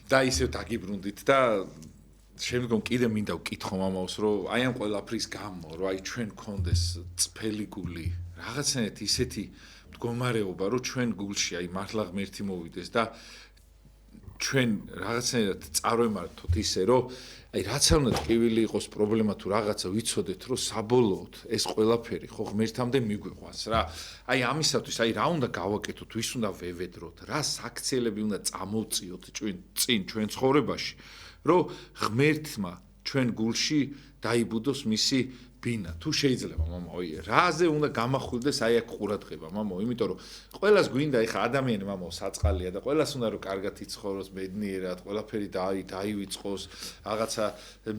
და ისევ დაგიბრუნდით და შემდგომ კიდე მინდა ვკითხო მამაოს, რომ აი ამ ყველაფრის გამო, რომ აი ჩვენ გქონდეს წფელი გული, რაღაცნაირად ისეთი მდგომარეობა, რომ ჩვენ გულში აი მართლა ღმერთი მოვიდეს და ჩვენ რაღაცნაირად წარვემართოთ ისე, რომ აი რაც არ უნდა ტკივილი იყოს პრობლემა თუ რაღაცა ვიცოდეთ, რომ საბოლოოდ ეს ყველაფერი ხო ღმერთამდე მიგვიყვანს რა. აი ამისათვის აი რა უნდა გავაკეთოთ, ვის უნდა ვევედროთ, რა საქციელები უნდა წამოვწიოთ წინ ჩვენ ცხოვრებაში, რომ ღმერთმა ჩვენ გულში დაიბუდოს მისი ბინა. თუ შეიძლება მამაო, რაზე უნდა გამახვილდეს აი აქ ყურადღება მამაო, იმიტომ რომ ყველას გვინდა ეხა ადამიანი მამაო საწყალია და ყველას უნდა რომ კარგად იცხოვროს, ბედნიერად, ყველაფერი დაივიწყოს, რაღაცა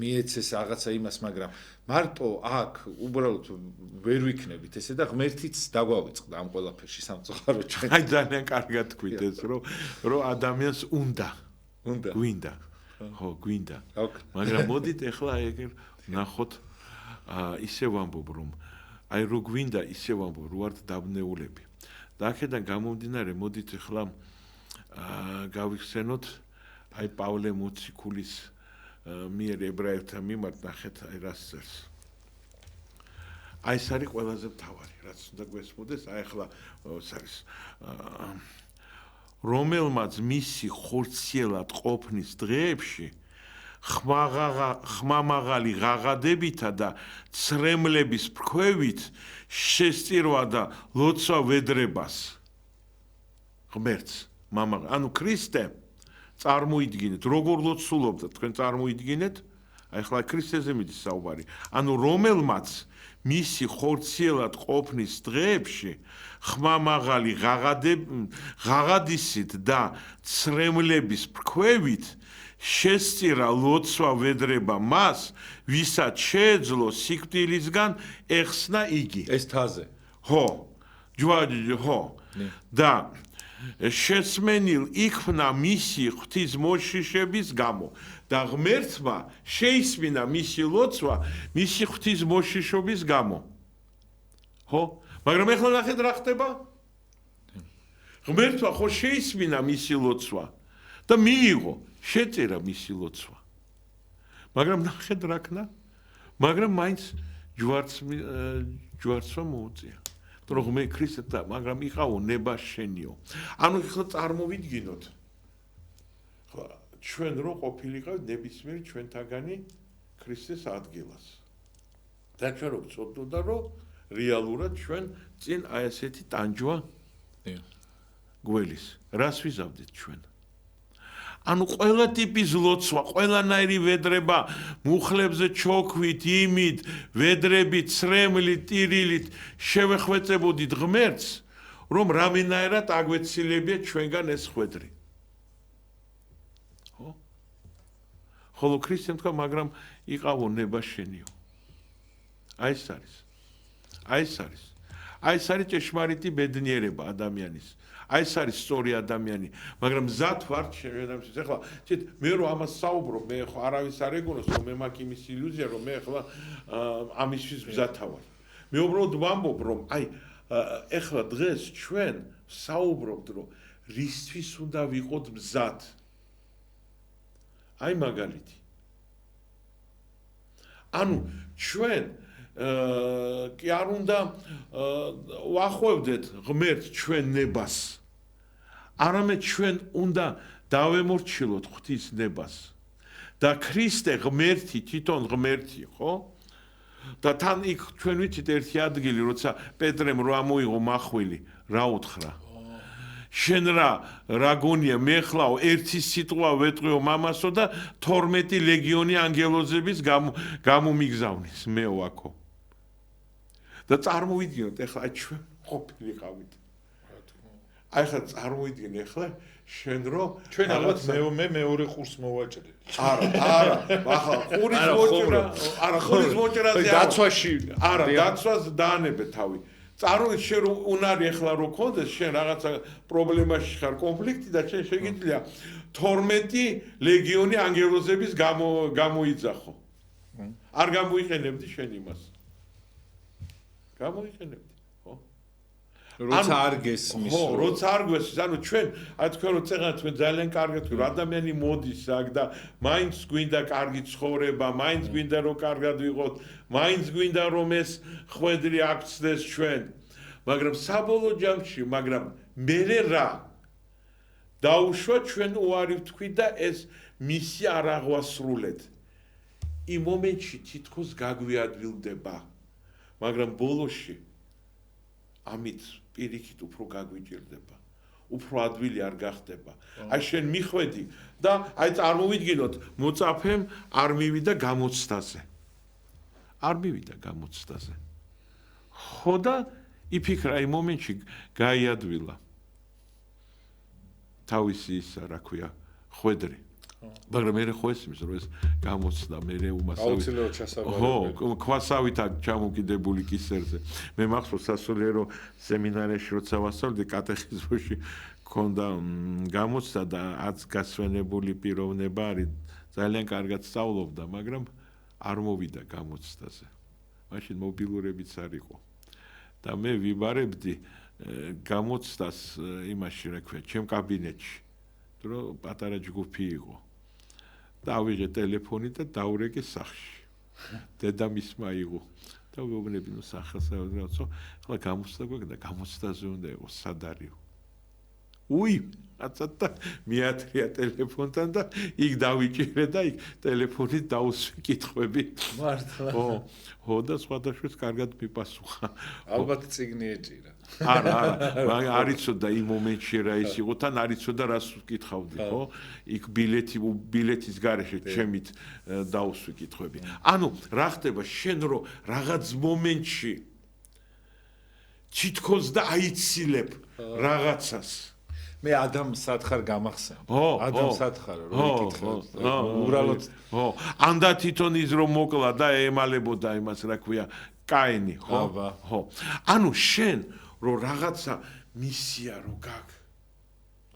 მიეცეს რაღაცა იმას, მაგრამ მარტო აქ უბრალოდ ვერ ვიქნებით ესე და ღმერთიც დაგვავიწყდა ამ ყველაფერში სამწუხაროდ ჩვენ. აი ძალიან კარგად თქვით ეს, რომ ადამიანს უნდა გვინდა. ხო, გვინდა. მაგრამ მოდით ეხლა ეგ ნახოთ ისე ვამბობ რომ აი რო გვინდა ისე ვამბობ რო ვართ დაბნეულები და აქედან გამომდინარე მოდით ახლა გავიხსენოთ აი პავლე მოციქულის მიერ ებრაელთა მიმართ ნახეთ აი რას წერს აი ეს არის ყველაზე მთავარი რაც უნდა გვესმოდეს აი ახლა ეს არის რომელმაც მისი ხორციელად ყოფნის დღეებში ხმამაღალი ღაღადებითა და ცრემლების ფქვევით შესწირვა და ლოცვა ვედრებას ღმერთს მამაღალი ანუ ქრისტე წარმოიდგინეთ როგორ ლოცულობდა თქვენ წარმოიდგინეთ აი ახლა ქრისტეზე მიდის საუბარი ანუ რომელმაც მისი ხორციელად ყოფნის დღეებში ხმამაღალი ღაღადისით და ცრემლების ფქვევით შესწირა ლოცვა ვედრება მას, ვისაც შეეძლო სიკვდილისგან ეხსნა იგი. ეს თაზე. ხო. ხო. და შესმენილ იქმნა მისი ღვთის მოშიშების გამო და ღმერთმა შეისმინა მისი ლოცვა მისი ღვთის მოშიშობის გამო. ხო? მაგრამ ეხლა ნახეთ რა ხდება? ღმერთმა ხო შეისმინა მისი ლოცვა და მიიღო შეწერა მისი ლოცვა. მაგრამ ნახეთ რა ქნა? მაგრამ მაინც ჯვარცმა მოუწია. რომ მე ქრისტეთა, მაგრამ იყავო ნება შენიო. ანუ ხლა წარმოვიდგინოთ. ხო, ჩვენ რო ყოფილიყავით ნებისმიერ ჩვენთაგანი ქრისტეს ადგილას. და ჩვენ რო ვწოდნოდა რომ რეალურად ჩვენ წინ აი ესეთი ტანჯვა გველის. რას ვიზავდით ჩვენ? ანუ ყველა ტიპის ლოცვა, ყველანაირი ვედრება, მუხლებზე ჩოქვით, იმით, ვედრებით, ცრემლით, ტირილით შევეხვეწებოდით ღმერთს, რომ რამენაირად აგვეცილებია ჩვენგან ეს ხვედრი. ხო? ხოლო ქრისტემ თქვა, მაგრამ იყავო ნება შენიო. აი ეს არის. აი ეს არის. აი ეს არის ჭეშმარიტი ბედნიერება ადამიანის. აი ეს არის სწორი ადამიანი, მაგრამ მზად ვარ შევედამის. ეხლა ცით მე რო ამას საუბრობ, მე ხო არავის არ ეგონოს, რომ მე მაქვს იმის ილუზია, რომ მე ეხლა ამისთვის მზათა ვარ. მე უბრალოდ ვამბობ, რომ აი ეხლა დღეს ჩვენ საუბრობთ, რომ რისთვის უნდა ვიყოთ მზად. აი მაგალითი. ანუ ჩვენ კი არ უნდა ვახვევდეთ ღმერთს ჩვენ ნებას. არამედ ჩვენ უნდა დავემორჩილოთ ღვთის ნებას. და ქრისტე ღმერთი, თვითონ ღმერთი, ხო? და თან იქ ჩვენ ვიცით ერთი ადგილი, როცა პეტრემ რა მოიღო მახვილი, რა უთხრა? შენ რა გონია მე ხლავ ერთი სიტყვა ვეტყვიო მამასო და 12 ლეგიონი ანგელოზების გამომიგზავნის მე ვაქო. და წარმოვიდგინოთ ეხლა ჩვენ ყოფილიყავით. აი ხა წარმოვიდგინე ეხლა შენ რო ჩვენ ალბათ მე მეორე ყურს მოვაჭრე. არა, ახლა ყურის მოჭრაზე დაცვაში, არა, დაცვას დაანებე თავი. წარმოიდგინე შენ რო უნარი ეხლა რო კონდეს შენ რაღაცა პრობლემაში ხარ კონფლიქტი და შენ შეგიძლია 12 ლეგიონი ანგელოზების გამოიძახო. არ გამოიყენებდი შენ იმას. გამოიყენებდი, ხო? როცა არ გესმის ხო როცა არ გესმის ანუ ჩვენ აი თქვენ რო წეგან თქვენ ძალიან კარგად თქვენ ადამიანი მოდის აქ და მაინც გვინდა კარგი ცხოვრება მაინც გვინდა რომ კარგად ვიყოთ მაინც გვინდა რომ ეს ხვედრი აქცდეს ჩვენ მაგრამ საბოლოო ჯამში მაგრამ მერე რა დაუშვა ჩვენ უარი ვთქვი და ეს მისი არ აღვასრულეთ იმ მომენტში თითქოს გაგვიადვილდება მაგრამ ბოლოში ამით პირიქით უფრო გაგვიჭირდება უფრო ადვილი არ გახდება აი შენ მიხვედი და აი წარმოვიდგინოთ მოწაფემ არ მივიდა გამოცდაზე ხო და იფიქრა იმ მომენტში გაიადვილა თავისი ისა რა ქვია ხვედრი მაგრამ მე ხო ესმის რომ ეს გამოცდა მე აუცილებლად ჩასაბარებელი ხო ქვასავით აქ ჩამოკიდებული კისერზე მე მახსოვს სასულიერო სემინარიაში როცა ვასწავლდი კატეხიზმში ქონდა გამოცდა და აც გასვენებული პიროვნება არის ძალიან კარგად სწავლობდა მაგრამ არ მოვიდა გამოცდაზე მაშინ მობილურებიც არ იყო და მე ვიბარებდი გამოცდას იმაში რა ქვია ჩემ კაბინეტში რომ პატარა ჯგუფი იყო დავიღე ტელეფონი და დაურეკე სახში დედამისმა იყო და ვეუბნები ნუ სახელსაუბროა ხლა გამოცდა გვაქვს და გამოცდაზე უნდა იყოს სად არისო უი აცათა მიათრია ტელეფონთან და იქ დავიჭირე და იქ ტელეფონით დაუსვი კითხვები მართლა ხო და სხვადასხვა კარგად მიპასუხა ალბათ წიგნი ეჭირა არა არიცოდა იმ მომენტში რა ის იყო თან არიცოდა რას ვკითხავდი ხო იქ ბილეთის გარეშე ჩემით დაუსვი კითხვები ანუ რა ხდება შენ რო რაღაც მომენტში თითქოს და აიცილებ რაღაცას მე ადამ სათხარ გამახსენ ადამ სათხარ რო იკითხე უბრალოდ ხო անդა თვითონ ის რომ მოკლა და ემალებოდა იმას რა ქვია კაინი ხო ხო ანუ შენ რო რაღაცა მისია რო გაკ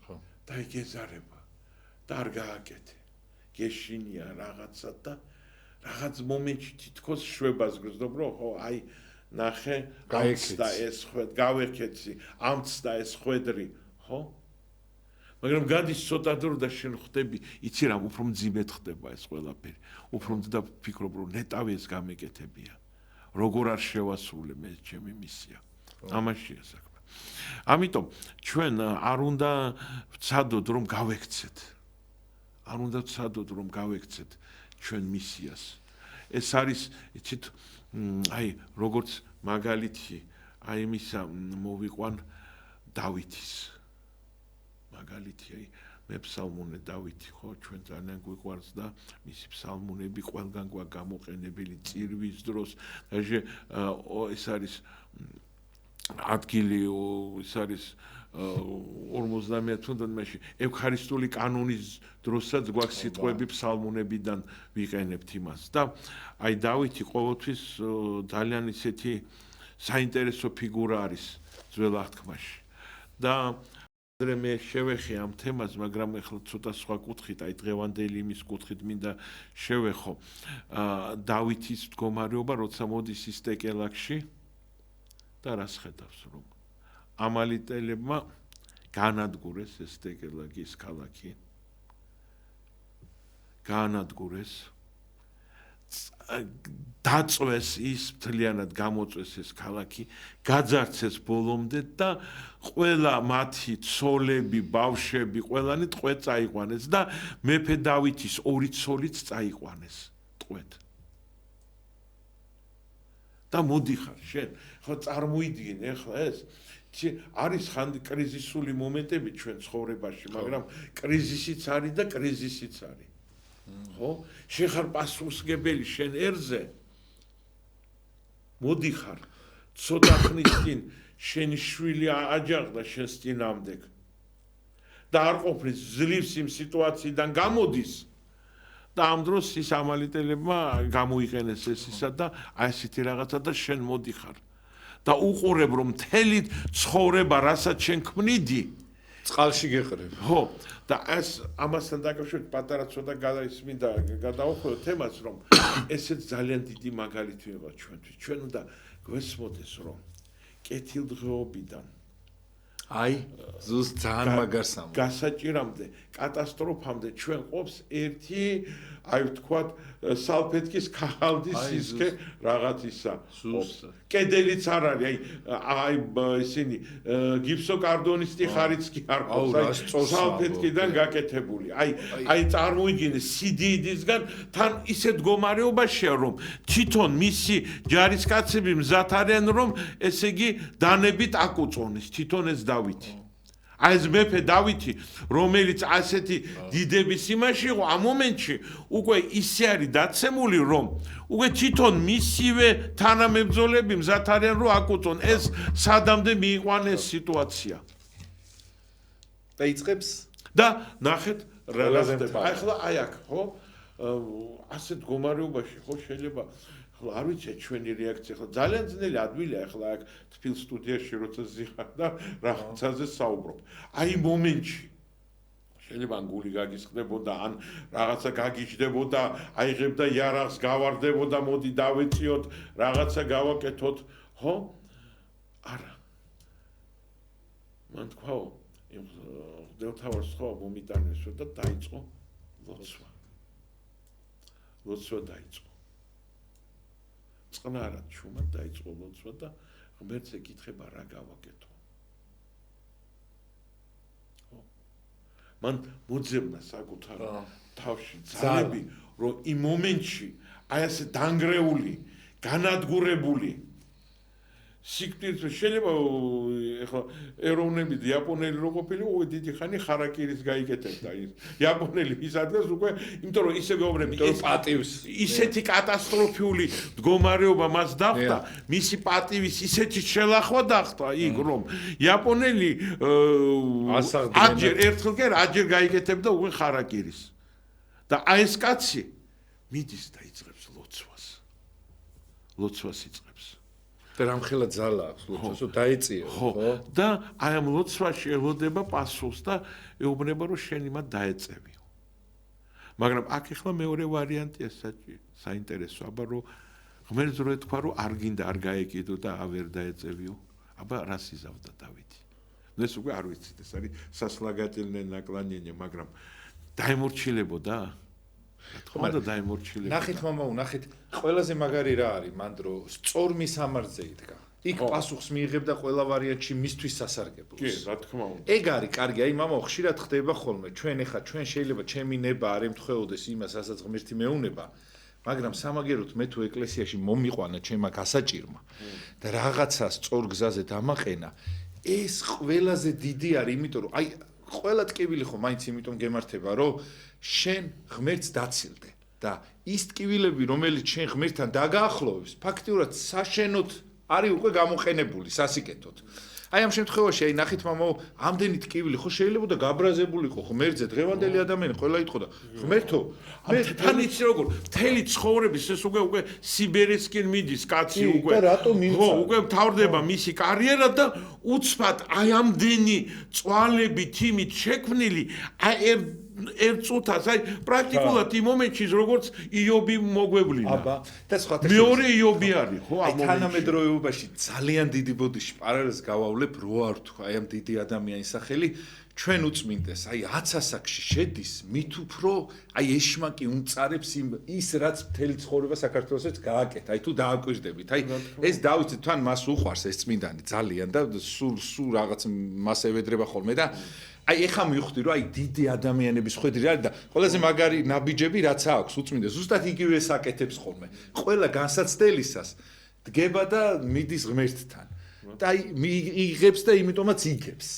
ხო და იგეზარება და არ გააკეთე გეშინია რაღაცა და რაღაც მომენტში თითქოს შვებას გრძნობ რომ ხო აი ნახე გაიქცდა ეს ხვედრი გავეხეცი ამცდა ეს ხვედრი ხო მაგრამ გადის ცოტა დრო და შენ ხვდები იცი რა უფრო მძიმედ ხდება ეს ყველაფერი უფრო და ფიქრობ რომ ნეტავი ეს გამეკეთებია როგორ არ შევასრულე მე ჩემი მისია ამაშია საქმე ამიტომ ჩვენ არ უნდა ვცადოთ რომ გავექცეთ არ უნდა ვცადოთ რომ გავექცეთ ჩვენ მისიას ეს არის იცით აი როგორც მაგალითი აი მისა მოვიყვან დავითის მაგალითი აი მე ფსალმუნე დავითი ხო ჩვენ ძალიან გვიყვარს და მისი ფსალმუნები ყველგან გვაქვს გამოყენებელი წირვის დროს და ეს არის ადგილი ის არის 50 თუნდამში ევქარისტიული კანონის დროსაც გვაქვს სიტყვები ფსალმუნებიდან ვიყენებთ იმას და აი დავითი ყოველთვის ძალიან ისეთი საინტერესო ფიგურა არის ძველ აღთქმაში და მე შევეხე ამ თემას, მაგრამ ეხლა ცოტა სხვა კუთხით, აი დღევანდელი იმის კუთხით მინდა შევეხო. დავითის მდგომარეობა, როცა მოდის ის ტეკელაკში და რას ხედავს, რომ ამალიტელებმა განადგურეს ეს ტეკელაკის ქალაქი. განადგურეს დაწვეს ის მთლიანად გამოწვეს ეს ქალაქი, გაძარცეს ბოლომდე და ყველა მათი ცოლები, ბავშვები, ყველანი ტყვედ წაიყვანეს და მეფე დავითის ორი ცოლიც წაიყვანეს ტყვედ. და მოდიხარ შენ, ხო წარმოიდგინე ახლა ეს არის ხანდი კრიზისული მომენტები ჩვენ ცხოვრებაში, მაგრამ კრიზისიც არის და კრიზისიც არის. ხო? შენ ხარ პასუხისმგებელი შენ ერზე. მოდიხარ. ცოტა ხნის წინ შენი შვილი აჯაღდა შენს წინამდე. და არ ყოფნის ძლივს იმ სიტუაციიდან გამოდის. და ამ დროს ის ამალიტელებმა გამოიყენეს ეს ისა და აი ესეთი რაღაცა და შენ მოდიხარ. და უყურებ რომ მთელი ცხოვრება რასაც შენ ქმნიდი წყალში გეყრებ. ხო, და ეს ამასთან დაკავშირებით პატარა ცოტა გადაისმინდა გადავუხვევ თემას, რომ ესეც ძალიან დიდი მაგალითი ვიყო ჩვენთვის. ჩვენ უნდა გვესმოდეს, რომ კეთილდღეობიდან აი ზუსტ ძალიან მაგარს ამბობ. გასაჭირამდე, კატასტროფამდე ჩვენ ყოფს ერთი, აი ვთქვათ, სალფეტკის ქაღალდის სისქე რაღაც ისა. კედელიც არ არის, აი ისინი გიფსოკარდონისტი ხარიც კი არ ყოფს, სალფეტკიდან გაკეთებული. აი წარმოიდგინე სიდიდისგან თან ისე მდგომარეობაშია რომ თვითონ მისი ჯარისკაცები მზად არიან რომ ესე იგი დანებით აკუწონეს თვითონ ეს დავითი. აი ეს მეფე დავითი რომელიც ასეთი დიდების იმაში იყო ამ მომენტში უკვე ისე არის დაცემული რომ უკვე თვითონ მისივე თანამებრძოლები მზად არიან რომ აკუწონ ეს სადამდე მიიყვანეს სიტუაცია და იწყებს და ნახეთ რა ხდება აი ხლა აი აქ ხო ასეთ მდგომარეობაში ხო შეიძლება არ ვიცი ჩვენი რეაქცია ხლა ძალიან ძნელი ადვილია ხლა აქ თბილ სტუდიაში როცა ზიხარ და რაღაცაზე საუბრობ. აი მომენტში შეიძლება გული გაგისხდებოდა ან რაღაცა გაგიჯდებოდა, აიღებდა იარაღს, გავარდებოდა, მოდი დავეციოთ, რაღაცა გავაკეთოთ, ხო? არა. მან თქვაო, იმ დელთავარს ხო მომიტანესო და დაიწყო ლოცვა. ლოცვა დაიწყო. წყნარად ჩუმად დაიწყო ლოცვა და ღმერთს ეკითხება რა გავაკეთო. მან მოძებნა საკუთარ თავში ძალები, რომ იმ მომენტში აი ასე დანგრეული, განადგურებული სიკვდილზე შეიძლება ეხლა ეროვნები იაპონელი რო ყოფილი, უკვე დიდი ხანი ხარაკირის გაიკეთებდა ის. იაპონელი ის ადგილს უკვე, იმიტომ რომ ისე გეუბნები, ეს პატივს ისეთი კატასტროფული მდგომარეობა მას დახვდა, მისი პატივის ისეთი შელახვა დახვდა იქ რომ იაპონელი ერთხელ კი აჯერ გაიკეთებდა უკვე ხარაკირის. და აი ეს კაცი მიდის და იწყებს ლოცვას. ლოცვას იწყებს. და რამხელა ძალა აქვს ლოცვასო დაეწიო ხო და აი ამ ლოცვაში ელოდება პასუხს და ეუბნება რომ შენ იმად დაეწევიო მაგრამ აქ ახლა მეორე ვარიანტია საინტერესო აბა რომ ღმერთს რო ეთქვა რომ არ გინდა არ გაეკიდო და ვერ დაეწევიო აბა რას იზავდა დავითი ეს უკვე არ ვიცით ეს არის სასლაგატელნე ნაკლანიენე მაგრამ დაემორჩილებოდა თქმა დაემორჩილება. ნახეთ მამაო, ნახეთ, ყველაზე მაგარი რა არის, მან დრო სწორმი სამარძე იდგა. იქ პასუხს მიიღებდა ყველა ვარიანტში მისთვის სასარგებლოს. კი, რა თქმა უნდა. ეგ არის კარგი, აი მამაო, ხშირად ხდება ხოლმე, ჩვენ შეიძლება ჩემი ნება არ ემთხვეოდეს იმას, რასაც ღმერთი მეუნება, მაგრამ სამაგეროთ მე თუ ეკლესიაში მომიყვანა ჩემმა გასაჭირმა და რაღაცა სწორ გზაზე დამაყენა, ეს ყველაზე დიდი არის, იმიტომ რომ აი ყველა ტკივილი ხო მაინც იმიტომ გემართება, რომ შენ ღმერთს დაცილდე და ის ტკივილები, რომელიც შენ ღმერთთან დაგაახლოვებს, ფაქტიურად საშენოდ არის უკვე გამოყენებული სასიკეთოდ. აი ამ შემთხვევაში, აი ნახეთ მამაო, ამდენი ტკივილი ხო შეიძლება და გაბრაზებულიყო ღმერთზე, დღევანდელი ადამიანი ყველა იტყო და ღმერთო, მე თან იცი როგორ, მთელი ცხოვრების ეს უკვე სიბერისკენ მიდის კაცი უკვე. ხო, უკვე მთავრდება მისი კარიერა და უცბად აი ამდენი წვალებით იმით შექმნილი, აი ერთ-წუთას, აი პრაქტიკულად იმ მომენტში როგორც იობი მოგვევლინა. აბა, და სხვათა მეორე იობი არის, ხო, ამ მომენტში. თანამედროვეობაში ძალიან დიდი ბოდიში პარალელს გავავლებ, რო არ თქვა, აი ამ დიდი ადამიანის სახელი ჩვენ უწმინდეს, აი 1000 ასაკში შედის, მით უფრო აი ეშმაკი უმწარებს ის რაც მთელი ცხოვრება საქართველოსაც გააკეთა, აი თუ დააკვირდებით, აი ეს დავიცით თან მას უყვარს ეს წმინდანი ძალიან და სულ რაღაც მას ევედრება ხოლმე და აი ეხა მივხვდი რომ აი დიდი ადამიანების ხვედრი არის და ყველაზე მაგარი ნაბიჯები რაც აქვს უწმინდეს ზუსტად იგივე საკეთებს ხოლმე ყველა განსაცდელისას დგება და მიდის ღმერთთან და აი იღებს და იმიტომაც იგებს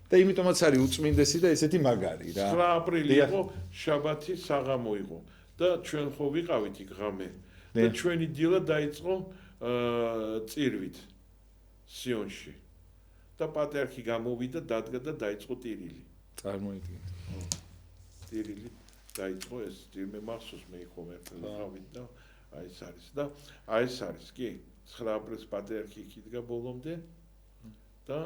და იმიტომაც არის უწმინდესი და ესეთი მაგარი რა 9 აპრილი იყო შაბათი საღამო იყო და ჩვენ ხო ვიყავით იქ ღამე და ჩვენი დილა დაიწყო წირვით სიონში და პატრიარქი გამოვიდა, დადგა და დაიწყო ტირილი. წარმოიდგინეთ. ტირილი დაიწყო ეს მე მახსოვს მე იყო ერთად გავით და აი ეს არის და აი ეს არის, კი, 9 აპრილს პატრიარქი იქიდგა ბოლომდე და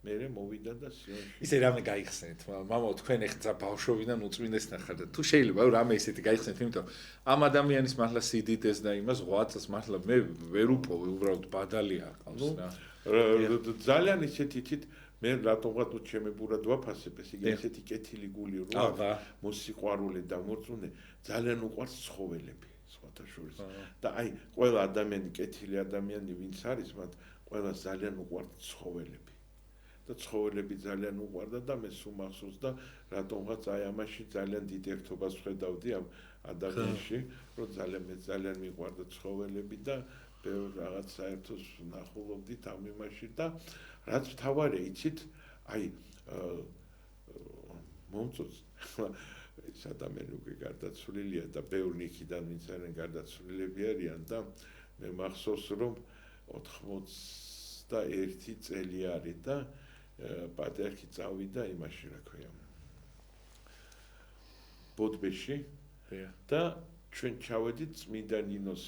მე მოვიდა და სიონში. ისე რამე გაიხსენეთ, მამაო, თქვენ ეხლა ბავშვობიდან უწმინდესთან ხართ და თუ შეიძლება რამე ისეთი გაიხსენეთ, იმიტომ ამ ადამიანის მართლა სიდიდეს და იმას 8 წელს მართლა მე ვერ უპოვე, უბრალოდ ბადალი აყავს რა. ძალიან ისეთი თით მე რატომღაც თუ ჩემი ბურად ვაფასებ, ეს იგი ესეთი კეთილი გული რო აქვს, მოსიყვარულე და მორწმუნე, ძალიან უყვარს ცხოველები, სხვათა შორის. და აი, ყველა ადამიანი, კეთილი ადამიანი ვინც არის, მათ ყველას ძალიან უყვართ ცხოველები. და ცხოველები ძალიან უყვარდა და მე სულ მახსოვს და რატომღაც აი ამაში ძალიან დიდ ერთობას ვხედავდი ამ ადამიანში, რომ ძალიან მიყვარდა ცხოველები და ბევრ რაღაც საერთოს ნახულობდით ამ იმაში და რაც თავარია, იცით, აი მომწონს ეს ადამიანი უკვე გარდაცვლილია და ბევრი იქიდან ვინც არიან გარდაცვლილები არიან და მე მახსოვს რომ 91 წელი არის და პატრიარქი წავიდა იმაში რა ქვია ბოდბეში და ჩვენ ჩავედით წმინდა ნინოს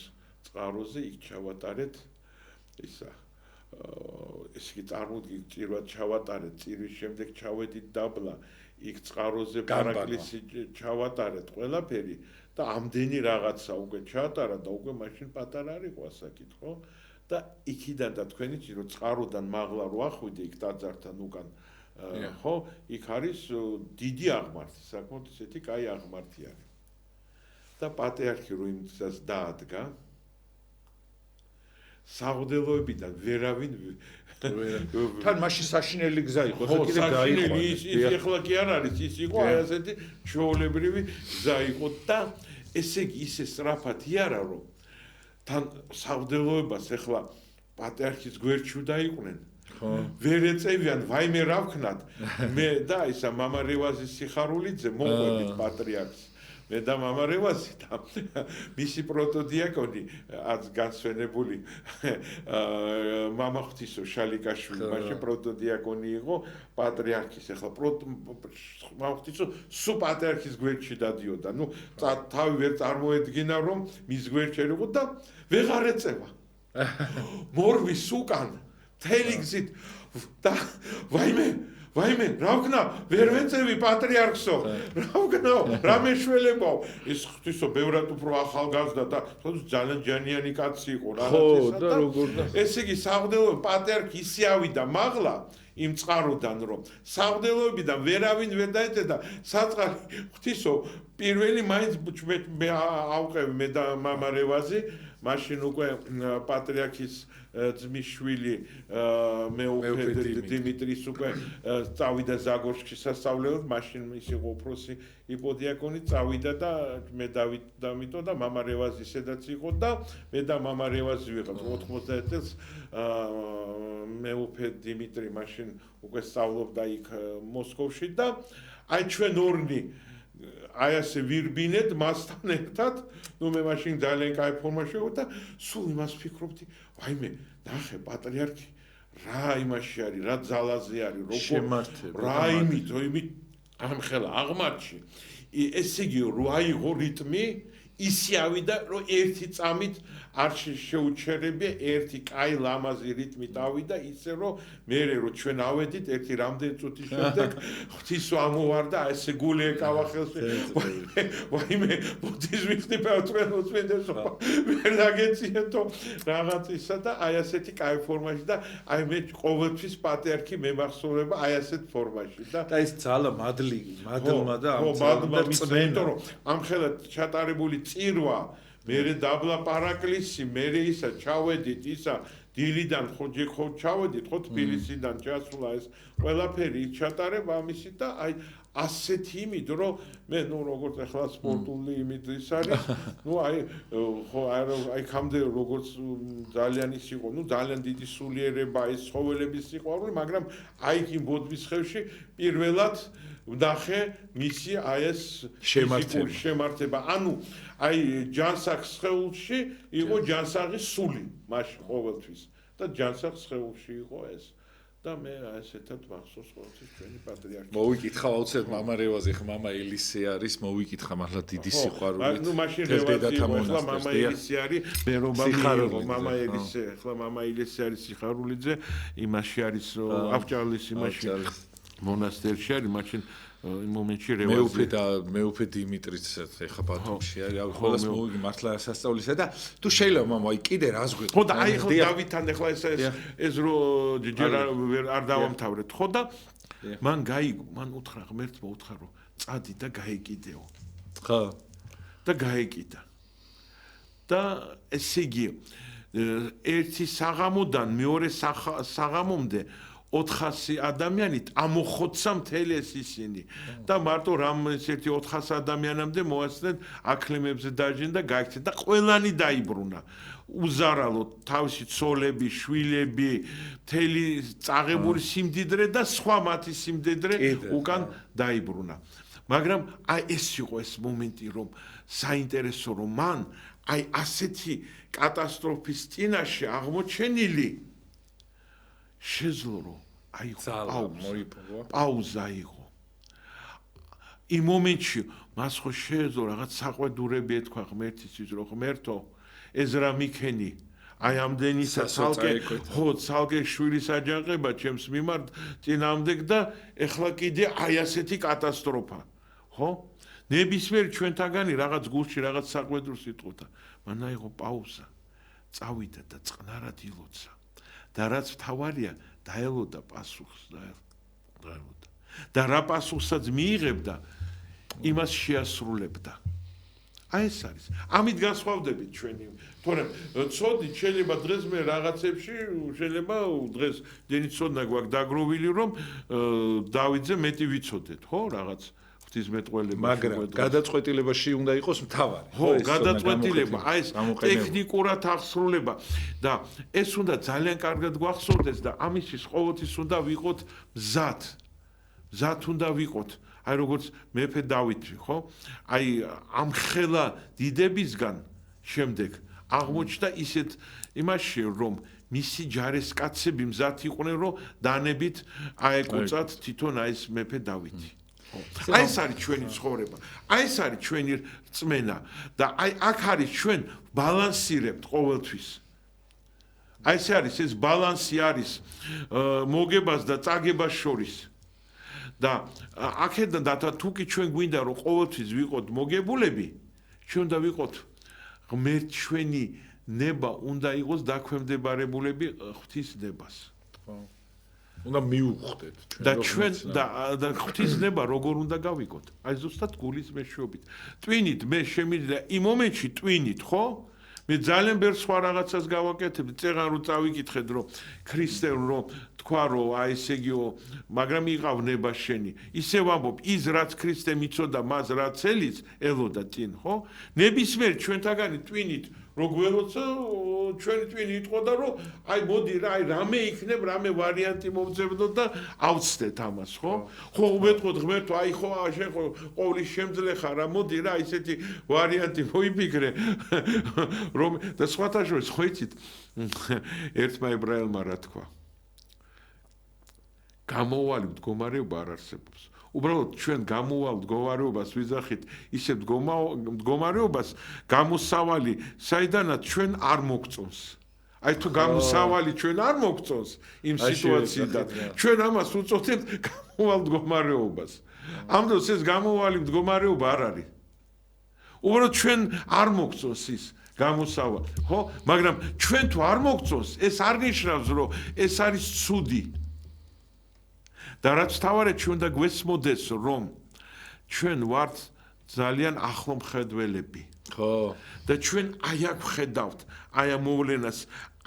წყაროზე იქ ჩავატარეთ ისა ეს იგი წარმოდგინეთ წირვად ჩავატარეთ წირვის შემდეგ ჩავედით დაბლა იქ წყაროზე პარაკლისი ჩავატარეთ ყველაფერი და ამდენი რაღაცა უკვე ჩაატარა და უკვე მაშინ პატარა არ იყო ასაკით ხო და იქიდან და თქვენი რომ წყაროდან მაღლა რო ახვიდე იქ ტაძართან უკან ხო იქ არის დიდი აღმართი საკმაოდ ისეთი კაი აღმართი არის და პატრიარქი რო იმისას დაადგა საღვდელოებიდან ვერავინ თან მაშინ საშინელი გზა იყო და კიდე გაიყვანა ის ეხლა კი არ არის ის იყო აი ასეთი ჩვეულებრივი გზა იყო და ესე იგი ისე სწრაფად იარა რომ თან საღვდელოებას ეხლა პატრიარქის გვერდში დაიყვნენ ხო ვერ ეწევიან ვაიმე რა ვქნათ მე და ისა მამა რევაზის სიხარულიძე მოყვებით პატრიარქს მე და მამა რევაზი და მისი პროტოდიაკონი აც განსვენებული მამა ღვთისო შალიკაშვილი მაშინ პროტოდიაკონი იყო პატრიარქის ეხლა მამა ღვთისო სუ პატრიარქის გვერდში დადიოდა ნუ თავი ვერ წარმოედგინა რომ მის გვერდში იყო და ვეღარ ეწევა მორვის უკან მთელი გზით და ვაიმე რა ვქნა ვერ ვეწევი პატრიარქსო რა ვქნა რა მეშველებო ის ღვთისო ბევრად უფრო ახალგაზრდა და ძალიან ჯანიანი კაცი იყო რაღაცისა და ესე იგი საღვდელო პატრიარქი ისე ავიდა მაღლა იმ წყაროდან რომ საღვდელოებიდან ვერავინ ვერ დაეწედა საწყალი ღვთისო პირველი მაინც მე ავყევი მე და მამა რევაზი მაშინ უკვე პატრიარქის ძმისშვილი მეუფე დიმიტრის უკვე წავიდა ზაგორსკში სასწავლებლად მაშინ ის იყო უფროსი იპოდიაკონი წავიდა და მე დავიტო და მამა რევაზი სადაც იყო და მე და მამა რევაზი ვიყავ 91 წელს მეუფე დიმიტრი მაშინ უკვე სწავლობდა იქ მოსკოვში და აი ჩვენ ორნი აი ასე ვირბინეთ მასთან ერთად ნუ მე მაშინ ძალიან კაი ფორმაში ვიყავ და სულ იმას ვფიქრობდი ვაიმე ნახე პატრიარქი რა იმაში არის რა ძალაზე არის როგორ რა იმით ამ ხელა აღმართში ესე იგი რო აიღო რიტმი ისე ავიდა რომ ერთი წამით არ შეუჩერებია ერთი კაი ლამაზი რიტმით ავიდა ისე რომ მერე რომ ჩვენ ავედით ერთი რამდენი წუთის შემდეგ ღვთისო ამოვარდა ესე გული ეკავა ხელში ვაიმე ბუდიზმის ვიხდიფავ თქვენ უწმინდესო ვერ დაგეციეთო რაღაცისა და აი ასეთი კაი ფორმაში და აი მე ყოველთვის პატრიარქი მემახსოვრება აი ასეთ ფორმაში და ეს ძალა მადლმა და ამ წმენდა რომ ამ ხელად ჩატარებული წირვა მერე დაბლა პარაკლისი მერე ისა ჩავედით ისა დილიდან ხო ჩავედით ხო თბილისიდან ჩასულა ეს ყველაფერი ჩატარება ამისი და აი ასეთი იმით რომ მე ნუ როგორც ახლა სპორტული იმით ის არის ნუ აი ხო აი ხამდე როგორც ძალიან ის იყო ნუ ძალიან დიდი სულიერება ის ცხოველების სიყვარული მაგრამ აი იმ ბოდბის ხევში პირველად ვნახე მისი აი ეს შემართება ანუ აი ჯანსაღს სხეულში იყო ჯანსაღის სული მაშინ ყოველთვის და ჯანსაღს სხეულში იყო ეს და მე ასეთად მახსოვს ყოველთვის ჩვენი პატრიარქი მოვიკითხა აუცილებლად მამა რევაზი ხა მამა ელისე არის მოვიკითხა მართლა დიდი სიყვარულით ნუ მაშინ რევაზი ხა მამა ელისე არის მე რომ მამა ელისე ხა მამა ელისე არის სიხარულიძე იმაში არის ავჭალის იმაში მონასტერში არის მაშინ იმ მომენტში მეუფე დიმიტრიც ეხა ბათუმში არის, რავი, ყველას მოვიგი მართლა სასწაულისა და თუ შეიძლება მამა, აი კიდე რას გვიყო. ხო და აი ხო დავითთან ეხლა ეს რო ჯერ არ დავამთავრეთ, ხო და მან უთხრა ღმერთმა უთხრა რომ წადი და გაეკიდეო. ხო. და გაეკიდა. და ესე იგი ერთი საღამოდან მეორე საღამომდე 400 ადამიანით ამოხოცა მთელი ეს ისინი და მარტო რამ ერთი 400 ადამიანამდე მოასწრენ აკლემებზე დაჟენ და გაიქცნენ და ყველანი დაიბრუნა უზარალოდ თავისი ცოლები, შვილები, მთელი წაღებული სიმდიდრე და სხვა მათი სიმდიდრე უკან დაიბრუნა. მაგრამ აი ეს იყო ეს მომენტი რომ საინტერესო რომ მან აი ასეთი კატასტროფის წინაშე აღმოჩენილი შეძლო რომ აი პაუზა იყო. იმ მომენტში მას ხო შეეძლო რაღაც საყვედურები ეთქვა ღმერთისთვის რომ ღმერთო ეს რა მიქენი აი ამდენისა ცალკე შვილის აჯანყება ჩემს მიმართ წინააღმდეგ და ეხლა კიდე აი ასეთი კატასტროფა ხო ნებისმიერ ჩვენთაგანი რაღაც გულში რაღაც საყვედურს იტყოდა მან აიღო პაუზა წავიდა და წყნარად ილოცა და რაც მთავარია დაელოდა პასუხს და რა პასუხსაც მიიღებდა იმას შეასრულებდა აი ეს არის ამით განსხვავდებით ჩვენი თორემ ცოდით შეიძლება დღეს მე რაღაცებში შეიძლება დღეს დენი ცოდნა გვაქვს დაგროვილი რომ დავიძე მეტი ვიცოდეთ ხო რაღაც ღვთისმეტყველება მაგრამ გადაწყვეტილებაში უნდა იყოს მთავარი ხო გადაწყვეტილება აი ეს ტექნიკურად აღსრულება და ეს უნდა ძალიან კარგად გვახსოვდეს და ამისთვის ყოველთვის უნდა ვიყოთ მზად უნდა ვიყოთ აი როგორც მეფე დავითი ხო აი ამ ხელა დიდებისგან შემდეგ აღმოჩნდა ისეთ იმაში რომ მისი ჯარისკაცები მზად იყვნენ რომ დანებით აეკუწათ თვითონ აი ეს მეფე დავითი აი ეს არის ჩვენი ცხოვრება აი ეს არის ჩვენი რწმენა და აი აქ არის ჩვენ ბალანსირებთ ყოველთვის აი ეს არის ეს ბალანსი არის მოგებას და წაგებას შორის და აქედან და თუკი ჩვენ გვინდა რომ ყოველთვის ვიყოთ მოგებულები ჩვენ უნდა ვიყოთ ღმერთ ჩვენი ნება უნდა იყოს დაქვემდებარებულები ღვთის ნებას ხო უნდა მიუხვდეთ ჩვენ და ღვთის ნება როგორ უნდა გავიგოთ აი ზუსტად გულის მეშვეობით ტვინით მე შემიძლია იმ მომენტში ტვინით ხო მე ძალიან ბევრ სხვა რაღაცას გავაკეთებ წეღან რომ წავიკითხეთ რომ ქრისტემ რომ თქვა რომ აი ესე იგიო მაგრამ იყავ ნება შენი ისე ვამბობ ის რაც ქრისტემ იცოდა მას რაც ელიც ელოდა წინ ხო ნებისმიერ ჩვენთაგანი ტვინით რო გველოცა ჩვენი ტვინი იტყოდა რომ აი მოდი რა აი რამე იქნებ რამე ვარიანტი მოვძებნოთ და ავწდეთ ამას ხო ხო ვეთქოთ ღმერთო აი ხო შენ ხო ყოვლის შემძლე ხარ რა მოდი რა ისეთი ვარიანტი მოიფიქრე რომ და სხვათა შორის ხო იცით ერთმა ებრაელმა რა თქვა გამოუვალი მდგომარეობა არ არსებობს უბრალოდ ჩვენ გამოუვალ მდგომარეობას ვიზახით ისე მდგომარეობას გამოსავალი საიდანაც ჩვენ არ მოგწონს აი თუ გამოსავალი ჩვენ არ მოგწონს იმ სიტუაციიდან ჩვენ ამას უწოდებთ გამოუვალ მდგომარეობას ამ დროს ეს გამოუვალი მდგომარეობა არ არის უბრალოდ ჩვენ არ მოგწონს ის გამოსავალი ხო მაგრამ ჩვენ თუ არ მოგწონს ეს არ ნიშნავს რომ ეს არის ცუდი და რაც თავარეთ ჩვენ და გვესმოდეს რომ ჩვენ ვართ ძალიან ახლო მხედველები ხო და ჩვენ აი აქ ვხედავთ აი ამ მოვლენას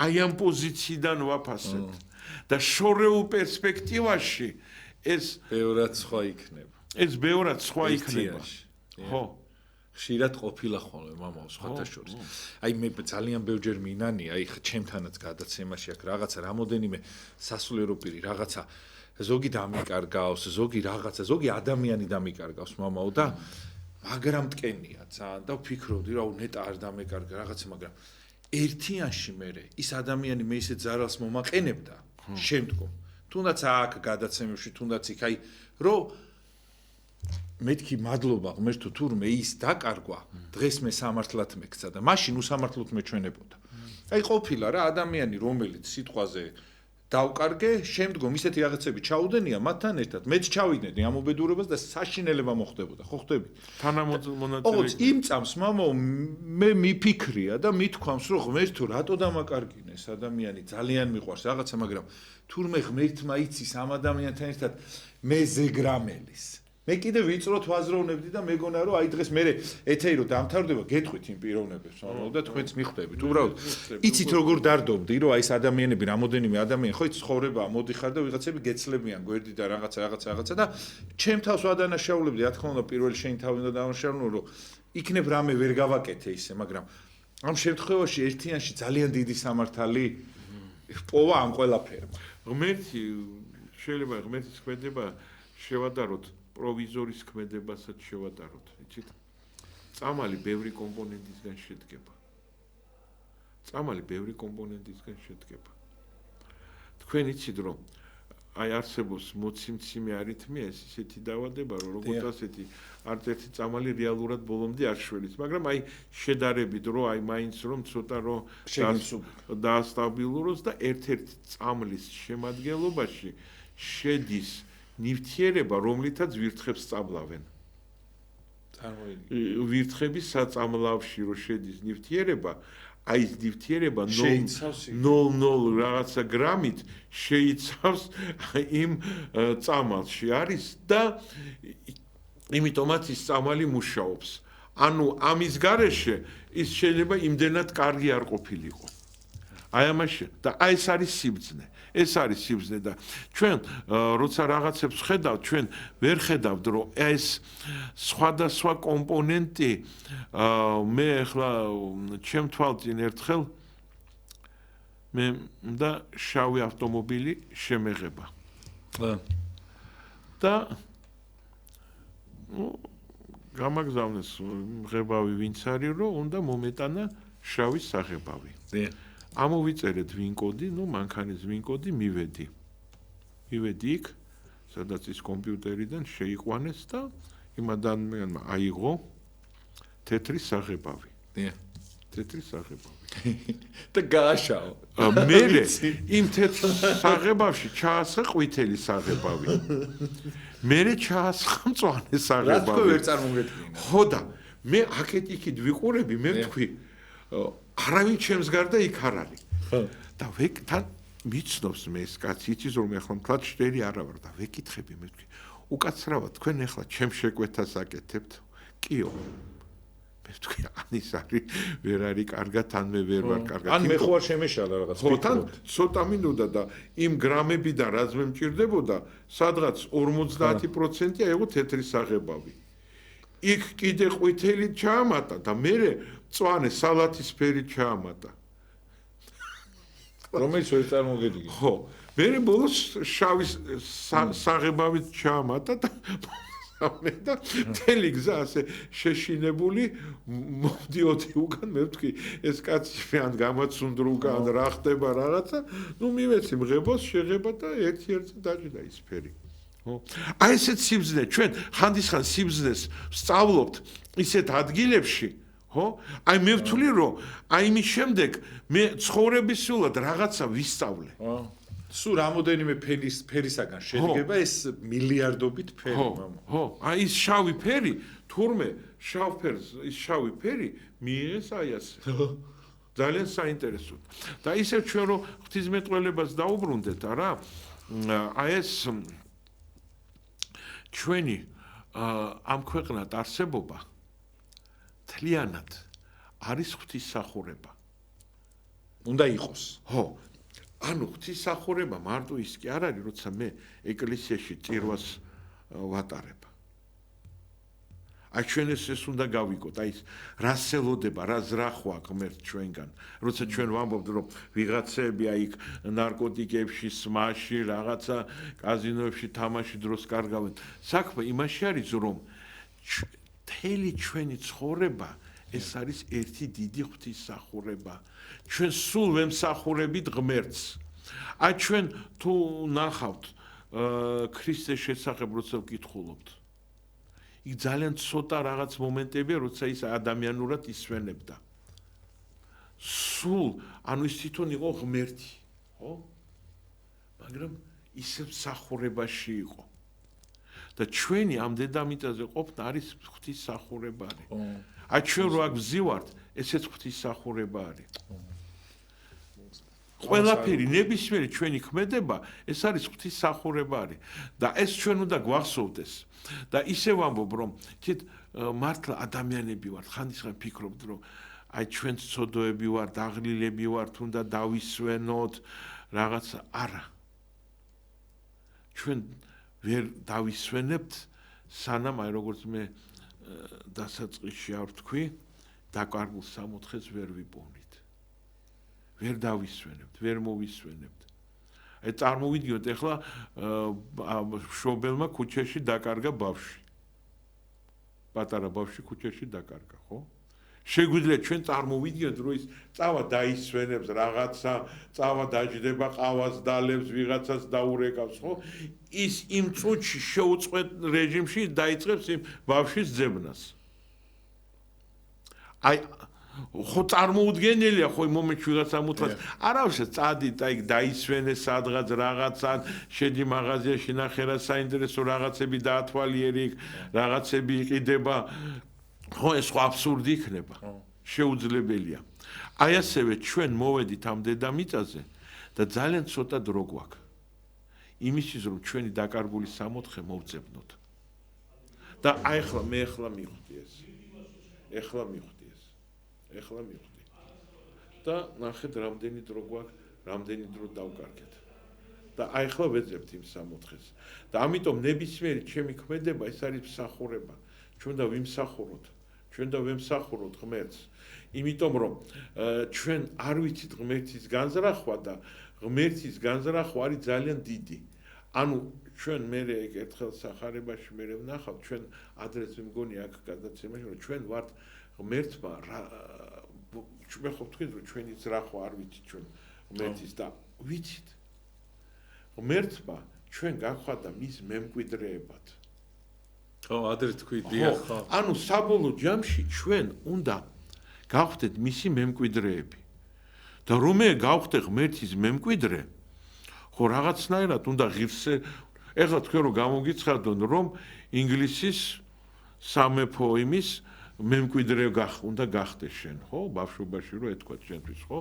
აი ამ პოზიციიდან ვაფასებთ და შორეულ პერსპექტივაში ეს ბევრად სხვა იქნება ეს ბევრად სხვა იქნება ხო ხშირად ყოფილა ხოლმე მამაო სხვათა შორის აი მე ძალიან ბევრჯერ მინანია აი ჩემთანაც გადაცემაში აქ რაღაცა რამოდენიმე სასულიერო პირი რაღაცა ზოგი დამიკარგავს, ზოგი რაღაცა, ზოგი ადამიანი დამიკარგავს მამაო და მაგრამ მტკენია ძალიან და ვფიქრობდი რა ნეტა არ დამეკარგა რაღაცა მაგრამ ერთიანში მე ის ადამიანი მე ისეთ ზარალს მომაყენებდა შემდგომ თუნდაც აქ გადაცემებში თუნდაც იქ აი რო მეთქი მადლობა ღმერთო თურმე ის დაკარგვა დღეს მე სამართლად მეკცა და მაშინ უსამართლოდ მეჩვენებოდა აი ყოფილა რა ადამიანი რომელიც სიტყვაზე დავკარგე, შემდგომ ისეთი რაღაცები ჩაუდენია მათთან ერთად. მეც ჩავიდნენ ამ უბედურებას და საშინელება მოხდებოდა, ხო ხდები? თანამონაწილე. ოღონდ იმ წამს მამო მე მიფიქრია და მithქვამს რომ ღმერთო რატო დამაკარგინეს ადამიანი ძალიან მიყვარს რაღაცა, მაგრამ თურმე ღმერთმა იცის ამ ადამიანთან ერთად მე ზეგრამელის. მე კიდე ვიწროთ ვაზროვნებდი და მეგონა რომ აი დღეს მე ეთეი რომ დამთავრდება გეტყვით იმ პიროვნებებს და თქვენც მიხვდებით უბრალოდ იცით როგორ დარდობდი რომ აი ეს ადამიანები რამოდენიმე ადამიანი ხო იცით ცხოვრება მოდიხარ და ვიღაცები გეცლებიან გვერდი და რაღაცა და ჩემ თავს ვადანაშაულებდი რა თქმა უნდა პირველი შენი თავი უნდა დავანაშაულო რომ იქნებ რამე ვერ გავაკეთე ისე მაგრამ ამ შემთხვევაში ერთიანში ძალიან დიდი სამართალი პოვა ამ ყველაფერმა ღმერთი შეიძლება ღმერთის ქმედება შევადაროთ პროვიზორის ქმედებასაც შევადაროთ, იცით? წამალი ბევრი კომპონენტისგან შედგება. თქვენ იცით რომ აი არსებობს მოციმციმე არითმია ეს ისეთი დაავადება რომ როგორც ასეთი არც ერთი წამალი რეალურად ბოლომდე არ შველის, მაგრამ აი შედარებით რომ აი მაინც რომ ცოტა რომ დაასტაბილუროს და ერთ-ერთი წამლის შემადგენლობაში შედის ნივთიერება, რომლითაც ვირთხებს სწავლავენ. ვირთხების საწამლავში რო შედის ნივთიერება, აი ეს ნივთიერება 0.00 რაღაცა გრამით შეიცავს იმ წამალში არის და იმიტომაც ის წამალი მუშაობს. ანუ ამის გარეშე ის შეიძლება იმდენად კარგი არ ყოფილიყო. აი ამაში და აი ეს არის სიბრძნე. ეს არის სიბრძნე და ჩვენ როცა რაღაცებს ხედავთ, ჩვენ ვერ ხედავთ, რომ ეს სხვადასხვა კომპონენტი მე ახლა ჩემ თვალწინ ერთხელ მე და შავი ავტომობილი შემეღება. და გამაგზავნეს ღებავი ვინც არის, რომ უნდა მომეტანა შავი საღებავი. ამოვიწერეთ ვინ-კოდი, მანქანის ვინ-კოდი მივედი იქ, სადაც ის კომპიუტერიდან შეიყვანეს და იმ ადამიანმა აიღო თეთრი საღებავი. და გააშაო. მე იმ თეთრ საღებავში ჩაასხა ყვითელი საღებავი. მე ჩაასხა მწვანე საღებავი. რა თქმა ვერ წარმოგედგინა. ხო და მე აქეთ-იქით ვიყურები, მე ვთქვი არავინ ჩემს გარდა იქ არ არის. და თან მიცნობს მე ეს კაცი, იცის რომ მე ახლა მთლად შტერი არა ვარ და ვეკითხები მე ვთქვი, უკაცრავად თქვენ ახლა ჩემ შეკვეთას აკეთებთ? კიო. მე ვთქვი, ის არის ვერ არის კარგად, ან მე ვერ ვარ კარგად. ან მე ხო არ შემეშალა რაღაც. ხო, თან ცოტა მინდოდა და იმ გრამებიდან რაც მე მჭირდებოდა, სადღაც 50% აიღო თეთრი საღებავი. იქ კიდე ყვითელი ჩაამატა და მე მწვანე სალათის ფერი ჩაამატა. რომელიც ვერ წარმოგედგინა. ხო, მე ბოლოს შავი საღებავით ჩაამატა და თელი გზა ასე შეშინებული მოვდიოდი უკან, მე ვთქვი, ეს კაცი ან გამაცუნდრა უკან რა ხდება რაღაცა, მივეცი მღებას, შეღება და ერთ-ერთზე დაჭდა ის ფერი. ხო. აი ესეც სიბრძნე, ჩვენ ხანდისხან სიბრძნეს ვსწავლობთ ისეთ ადგილებში, ხო? აი მე ვთვლი რომ აი იმის შემდეგ მე ცხოვრებისულად რაღაცა ვისწავლე. ხო. სულ რამოდენიმე ფერისაგან შედგება ეს მილიარდობით ფერი, მამა. ხო, აი ის შავი ფერი, თურმე შავ ფერს, ის შავი ფერი მიიღეს აი ასე. ძალიან საინტერესო. და ისევ ჩვენ რომ ღვთისმეტყველებას დაუბრუნდეთ, არა? აი ეს ჩვენი ამ ქვეყნად არსებობა თლიანად არის ღვთისმსახურება. უნდა იყოს. ხო. ანუ ღვთისმსახურება მარტო ის კი არ არის, როცა მე ეკლესიაში წირვას ვატარებ. აი ჩვენ ეს უნდა გავიგოთ, აი რასელოდება, რა ზრახვა ღმერთ ჩვენგან. როცა ჩვენ ვამბობთ, რომ ვიღაცები აი ნარკოტიკებში, სმაში, რაღაცა კაზინოებში თამაში დროს კარგავენ. საქმე იმაში არის, რომ მთელი ჩვენი ცხოვრება ეს არის ერთი დიდი ღვთისმსახურება. ჩვენ სულ ვემსახურებით ღმერთს. აი ჩვენ თუ ნახავთ ქრისტეს შესახებ როცა ვკითხულობთ. იქ ძალიან ცოტა რაღაც მომენტებია, როცა ის ადამიანურად ისვენებდა. სულ, ანუ ის თვითონ იყო ღმერთი, ხო? მაგრამ ისევ მსახურებაში იყო. და ჩვენი ამ დედამიწაზე ყოფნა არის ღვთის მსახურება არის. აი ჩვენ რო აქ ვზივართ, ესეც ღვთის მსახურება არის. ყველაფერი ნებისმიერი ჩვენი ქმედება, ეს არის ღვთის მსახურება არის. და ეს ჩვენ უნდა გვახსოვდეს. და ისევ ვამბობ, რომ თით მართლა ადამიანები ვართ, ხანდისხან ფიქრობთ, რომ აი ჩვენ ცოდოები ვართ, დაღლილები ვართ, უნდა დავისვენოთ რაღაცა, არა. ჩვენ ვერ დავისვენებთ, სანამ აი როგორც მე დასაწყისში არ ვთქვი, დაკარგულ სამოთხეს ვერ ვიპოვნით. ვერ დავისვენებთ, ვერ მოვისვენებთ. აი წარმოვიდგინოთ, ეხლა მშობელმა ქუჩაში დაკარგა ბავშვი. პატარა ბავშვი ქუჩაში დაკარგა, ხო? შეგვიძლია ჩვენ წარმოვიდგინოთ, რომ ის წავა დაისვენებს რაღაცა, წავა დაჯდება ყავას დალევს, ვიღაცას დაურეკავს, ხო? ის იმ წუთში შეუწყვეტ რეჟიმში დაიწყებს იმ ბავშვის ძებნას. აი ხო წარმოუდგენელია ხო იმ მომენტში ვიღაცა მუთლას არავის წადით აი დაისვენე სადღაც რაღაცა შედი მაღაზიაში ნახე რა საინტერესო რაღაცები დაათვალიერე რაღაცები იყიდება ხო ეს ხო აბსურდი იქნება შეუძლებელია აი ასევე ჩვენ მოვედით ამ დედამიწაზე და ძალიან ცოტა დრო გვაქვს იმისთვის რომ ჩვენი დაკარგული სამოთხე მოვძებნოთ და აი ახლა მე ახლა მივხვდი ეს ახლა მივხვდი და ნახეთ რამდენი დრო გვაქვს რამდენი დრო დავკარგეთ და აი ახლა ვეძებთ იმ სამოთხეს და ამიტომ ნებისმიერი ჩემი ქმედება ეს არის მსახურება ჩვენ და ვიმსახუროთ ჩვენ და ვემსახუროთ ღმერთს იმიტომ რომ ჩვენ არ ვიცით ღმერთის განზრახვა და ღმერთის განზრახვა არის ძალიან დიდი ანუ ჩვენ მე ერთხელ სახარებაში მე ვნახავ ჩვენ ადრეს მგონი აქ გადაცემაში რომ ჩვენ ვართ ღმერთმა მე ხო ვთქვი რომ ჩვენი ზრახვა არ ვიცით ჩვენ ღმერთის და ვიცით ღმერთმა ჩვენ გახვდა მის მემკვიდრეებად ხო ადრე თქვი დიახ ხო ანუ საბოლოო ჯამში ჩვენ უნდა გავხდეთ მისი მემკვიდრეები და რომ მე გავხდე ღმერთის მემკვიდრე ხო რაღაცნაირად უნდა ღირსე ეხლა თქვენ რომ გამოგიცხადონ რომ ინგლისის სამეფო იმის მემკვიდრე უნდა გახდეს შენ ხო ბავშვობაში რო ეთქვა შენთვის ხო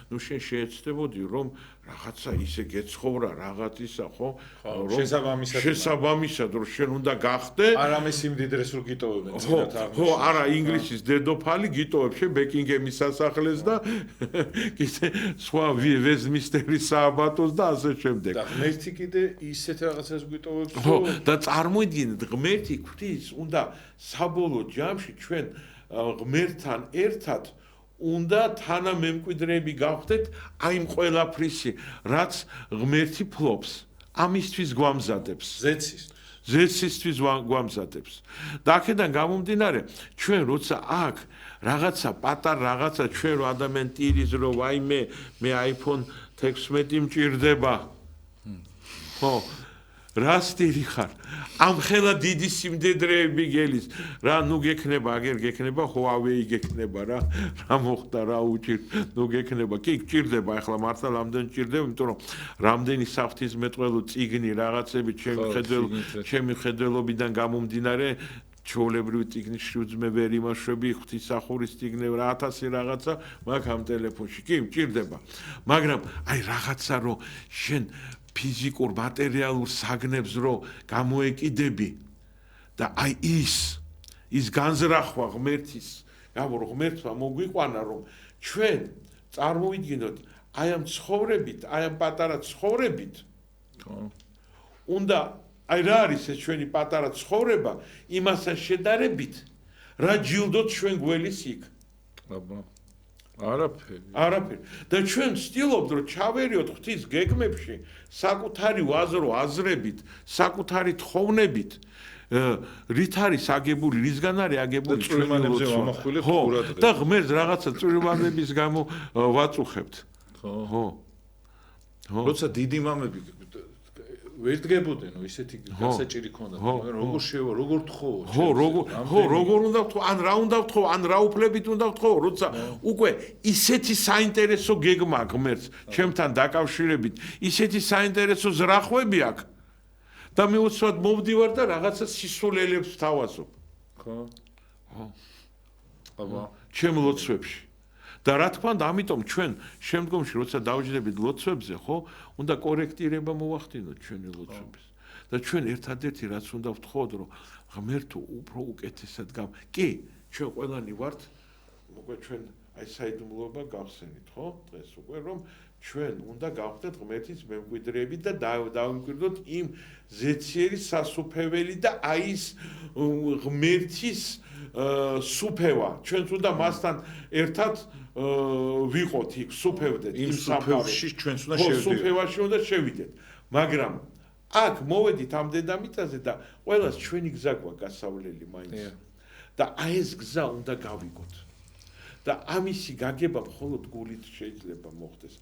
ნუ შენ შეეცდებოდი რომ რაღაცა ისე გეცხოვრა რაღაც ისა ხო რომ შესაბამისად რომ შენ უნდა გახდე არამე სიმდიდრეს რო გიტოვებენ ხო არა ინგლისის დედოფალი გიტოვებს შენ ბეკინგემის სასახლეს და კიდე სხვა ვესტმინსტერის სააბატოს და ასე შემდეგ და ღმერთი კიდე ისეთ რაღაცას გიტოვებს ხო და წარმოიდგინეთ ღმერთი ღვთის უნდა საბოლოო ჯამში ჩვენ ღმერთთან ერთად უნდა თანამემკვიდრეები გავხდეთ აი იმ ყველაფრისი რაც ღმერთი ფლობს ამისთვის გვამზადებს ზეცისთვის გვამზადებს და აქედან გამომდინარე ჩვენ როცა აქ რაღაცა პატარა რაღაცა ჩვენ რო ადამიანი ტირის რო ვაიმე მე iPhone 16 მჭირდება ხო რა სტილი ხარ ამ ხელა დიდი სიმდედრეები გელის რა ნუ გექნება აგერ გექნება Huawei გექნება რა მოხდა რა უჭირ ნუ გექნება კი გჭირდება ახლა მართლა რამდენი გჭირდება იმიტომ რომ რამდენი საფრთხისმეტყველო წიგნი რაღაცები ჩემი ხედველობიდან გამომდინარე ჩვეულებრივი წიგნის შუძმე ვერ იმაშვები ღვთისმსახურის წიგნები რა 1000 რაღაცა მაქვს ამ ტელეფონში კი გჭირდება მაგრამ აი რაღაცა რომ შენ ფიზიკურ მატერიალურ საგნებს რო გამოეკიდები და აი ის განზრახვა ღმერთის გამო ღმერთმა მოგვიყვანა რომ ჩვენ წარმოვიდგინოთ აი ამ ცხოვრებით აი ამ პატარა ცხოვრებით უნდა აი რა არის ეს ჩვენი პატარა ცხოვრება იმასთან შედარებით რა ჯილდოთ ჩვენ გველის იქ აბა არაფერი და ჩვენ ვცდილობთ რომ ჩავერიოთ ღვთის გეგმებში საკუთარი ვაზრო აზრებით საკუთარი თხოვნებით რით არის აგებული რისგან არის აგებული წვრილმანებზე ვამახვილებთ ყურადღება და ღმერთს რაღაცა წვრილმანების გამო ვაწუხებთ ხო როცა დიდი მამები ვერ დგებოდენო ისეთი გასაჭირი ქონდათ როგორ შევა როგორ თხოვო როგორ უნდა ვთხოვო ან რა უნდა ვთხოვო ან რა უფლებით უნდა ვთხოვო როცა უკვე ისეთი საინტერესო გეგმა ღმერთს ჩემთან დაკავშირებით ისეთი საინტერესო ზრახვები აქვს და მე უცბად მოვდივარ და რაღაცა სისულელებს ვთავაზობ ხო აბა ჩემ ლოცვებში და რა თქმა უნდა ამიტომ ჩვენ შემდგომში როცა დავჯდებით ლოცვებზე ხო უნდა კორექტირება მოვახდინოთ ჩვენი ლოცვების და ჩვენ ერთადერთი რაც უნდა ვთხოვოთ რომ ღმერთო უფრო უკეთესად კი ჩვენ ყველანი ვართ უკვე ჩვენ აი საიდუმლოება გავხსენით ხო დღეს უკვე რომ ჩვენ უნდა გავხდეთ ღმერთის მემკვიდრეები და დავიმკვიდროთ იმ ზეციერი სასუფეველი და აი ის ღმერთის სუფევა ჩვენც უნდა მასთან ერთად ვიყოთ იქ სუფევდეთ იმ სუფევში ჩვენც უნდა შევიდეთ სუფევაში უნდა შევიდეთ მაგრამ აქ მოვედით ამ დედამიწაზე და ყველას ჩვენი გზა გვაქვს გასავლელი მაინც და აი ეს გზა უნდა გავიგოთ და ამისი გაგება მხოლოდ გულით შეიძლება მოხდეს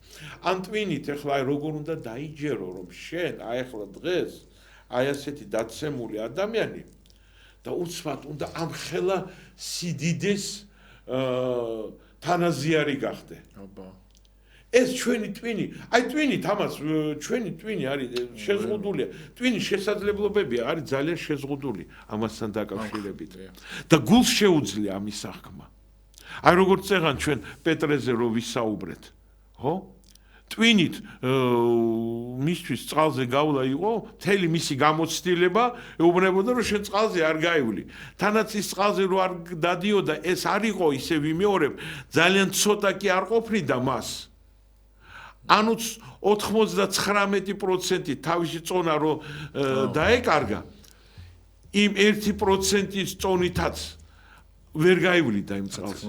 ან ტვინით ახლა აი როგორ უნდა დაიჯერო რომ შენ აი ახლა დღეს აი ასეთი დაცემული ადამიანი და უცბად უნდა ამ ხელა სიდიდეს თანაზიარი გახდე. აბა. ეს ჩვენი ტვინი, აი ტვინით ამას ჩვენი ტვინი არის შეზღუდულია. ტვინის შესაძლებლობები არის ძალიან შეზღუდული ამასთან დაკავშირებით. და გულს შეუძლია ამის აღქმა. აი როგორც წეგან ჩვენ პეტრეზე რო ვისაუბრეთ, ხო? ტვინით მისთვის წყალზე გავლა იყო, მთელი მისი გამოცდილება ეუბნებოდა რომ შენ წყალზე არ გაივლი. თანაც ის წყალზე რო არ დადიოდა, ეს არ იყო ისე ვიმეორებ, ძალიან ცოტა კი არ ყოფნიდა მას. ანუ 99% თავისი წონა რო დაეკარგა, იმ 1%-ის წონითაც ვერ გაივლიდა იმ წყალზე.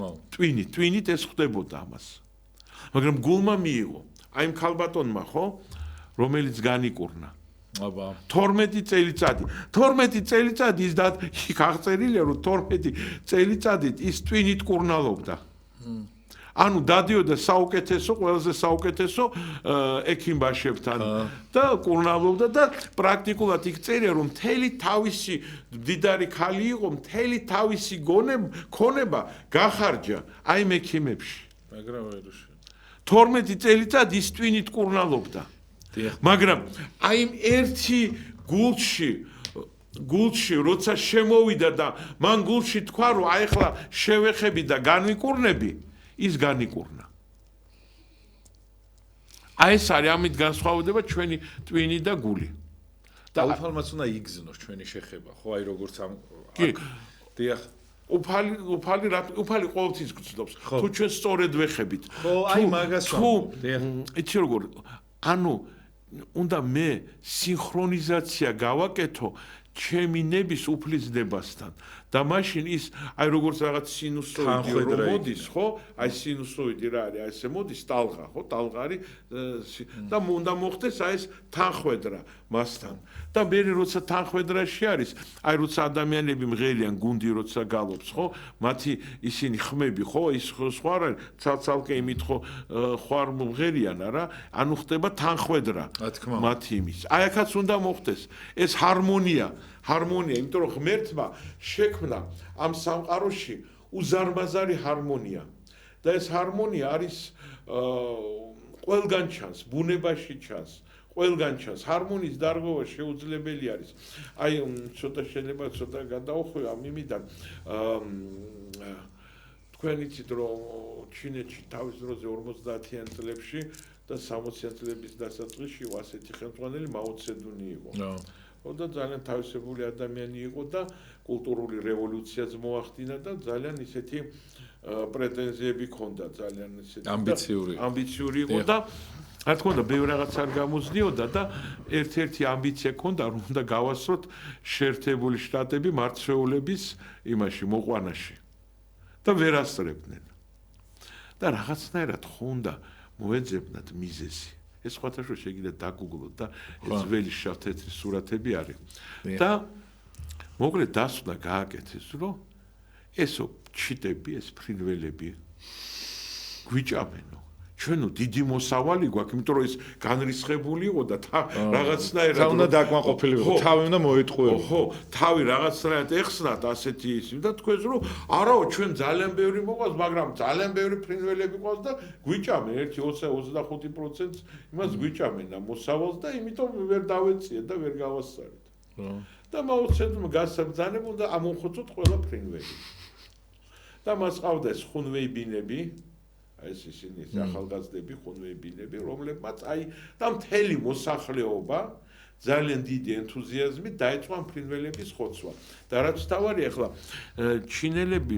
ტვინით ეს ხდებოდა ამას. მაგრამ გულმა მიიღო აი იმ ქალბატონმა ხო რომელიც განიკურნა აბა 12 წელიწადი ის და იქ აღწერილია რომ 12 წელიწადით ის ტვინით კურნალობდა ანუ დადიოდა საუკეთესო ყველაზე საუკეთესო ექიმბაშებთან და კურნალობდა და პრაქტიკულად იქ წერია რომ მთელი თავისი დიდარი ქალი იყო მთელი თავისი ქონება გახარჯა აი იმ ექიმებში მაგრამ ვერუშ 12 წელიწად ის ტვინით კურნალობდა. მაგრამ აი იმ ერთი გულში როცა შემოვიდა და მან გულში თქვა რომ აი ახლა შევეხები და განვიკურნები, ის განიკურნა. აი ეს არის ამით განსხვავდება ჩვენი ტვინი და გული. და უფალმაც უნდა იგზნოს ჩვენი შეხება, ხო აი როგორც ამ დიახ უფალი ყოველთვის გწდობს. თუ ჩვენ სწორედ ვეხებით. ხო, აი მაგას იცი როგორ ანუ უნდა მე სინქრონიზაცია გავაკეთო ჩემი ნების უფლისდებასთან და მაშინ ის აი როგორც რაღაც სინუსოიდი რომ მოდის, ხო? აი სინუსოიდი რა არის? აი ესე მოდის ტალღა, ხო? ტალღა არის და უნდა მოხდეს აი ეს თანხვედრა მასთან. და მე როცა თანხვედრაში არის, აი როცა ადამიანები მღერიან, გუნდი როცა გალობს, ხო? მათი ისინი ხმები, ხო? ის სხვა რა ცალ-ცალკე იმით ხო ხوار მღერიან, არა? ანუ ხდება თანხვედრა მათი იმის. აი აქაც უნდა მოხდეს ეს ჰარმონია, იმიტომ რომ ღმერთმა შექმნა ამ სამყაროში უზარმაზარი ჰარმონია. და ეს ჰარმონია არის ყველგან ჩანს, ბუნებაში ჩანს. ყველგან ჩანს ჰარმონიის დარღვევა შეუძლებელი არის. აი ცოტა შეიძლება ცოტა გადაუხვევ ამ იმიდან თქვენ იცით რომ ჩინეთში თავის დროზე 50-იან წლებში და 60-იან წლების დასაწყისში ასეთი ხელმძღვანელი მაო ცედუნი იყო. ხო და ძალიან თავისებური ადამიანი იყო და კულტურული რევოლუციაც მოახდინა და ძალიან ისეთი პრეტენზიები ჰქონდა, ძალიან ისეთი ამბიციური იყო და რა თქმა უნდა, ბევრ რაღაც არ გამოსდიოდა და ერთ-ერთი ამბიცია ჰქონდა, რომ უნდა გავასწროთ შეერთებული შტატები მარცვლეულების იმაში მოყვანაში. და ვერ ასწრებდნენ. და რაღაცნაირად ხონდა მოეძებნათ მიზეზი. ეს სხვათაშორ შეგიძლიათ დაგუგლოთ და ეს ძველი შავ-თეთრი სურათები არის. და მოკლედ დასვნა გააკეთეს, რომ ესო ჩიტები, ეს ფრინველები გვიჭამენო. ჩვენო დიდი მოსავალი გვაქვს, იმიტომ რომ ის განრისხებული იყო და რაღაცნაირად უნდა დაკმაყოფილიყო, თავი უნდა მოიტყუებო. ხო, თავი რაღაცნაირად ეხსნათ ასეთი ის და თქვენს რომ არაო ჩვენ ძალიან ბევრი მოყვას, მაგრამ ძალიან ბევრი ფრინველები ყავს და გვიჭამენ 1-25% იმას გვიჭამენ და მოსავალს და იმიტომ ვერ დავეციეთ და ვერ გავასწარეთ. და მაუცედმ გასაბრძანებულ და ამოხოცოთ ყველა ფრინველი. და მას ყავდა ეს ხუნვეიბინები, აი ეს ისინი ახალგაზრდები, ხუნვეიბინები, რომლებმაც აი და მთელი მოსახლეობა ძალიან დიდი ენთუზიაზმით დაიწყო ამ ფრინველების ხოცვა. და რაც თავარი ახლა ჩინელები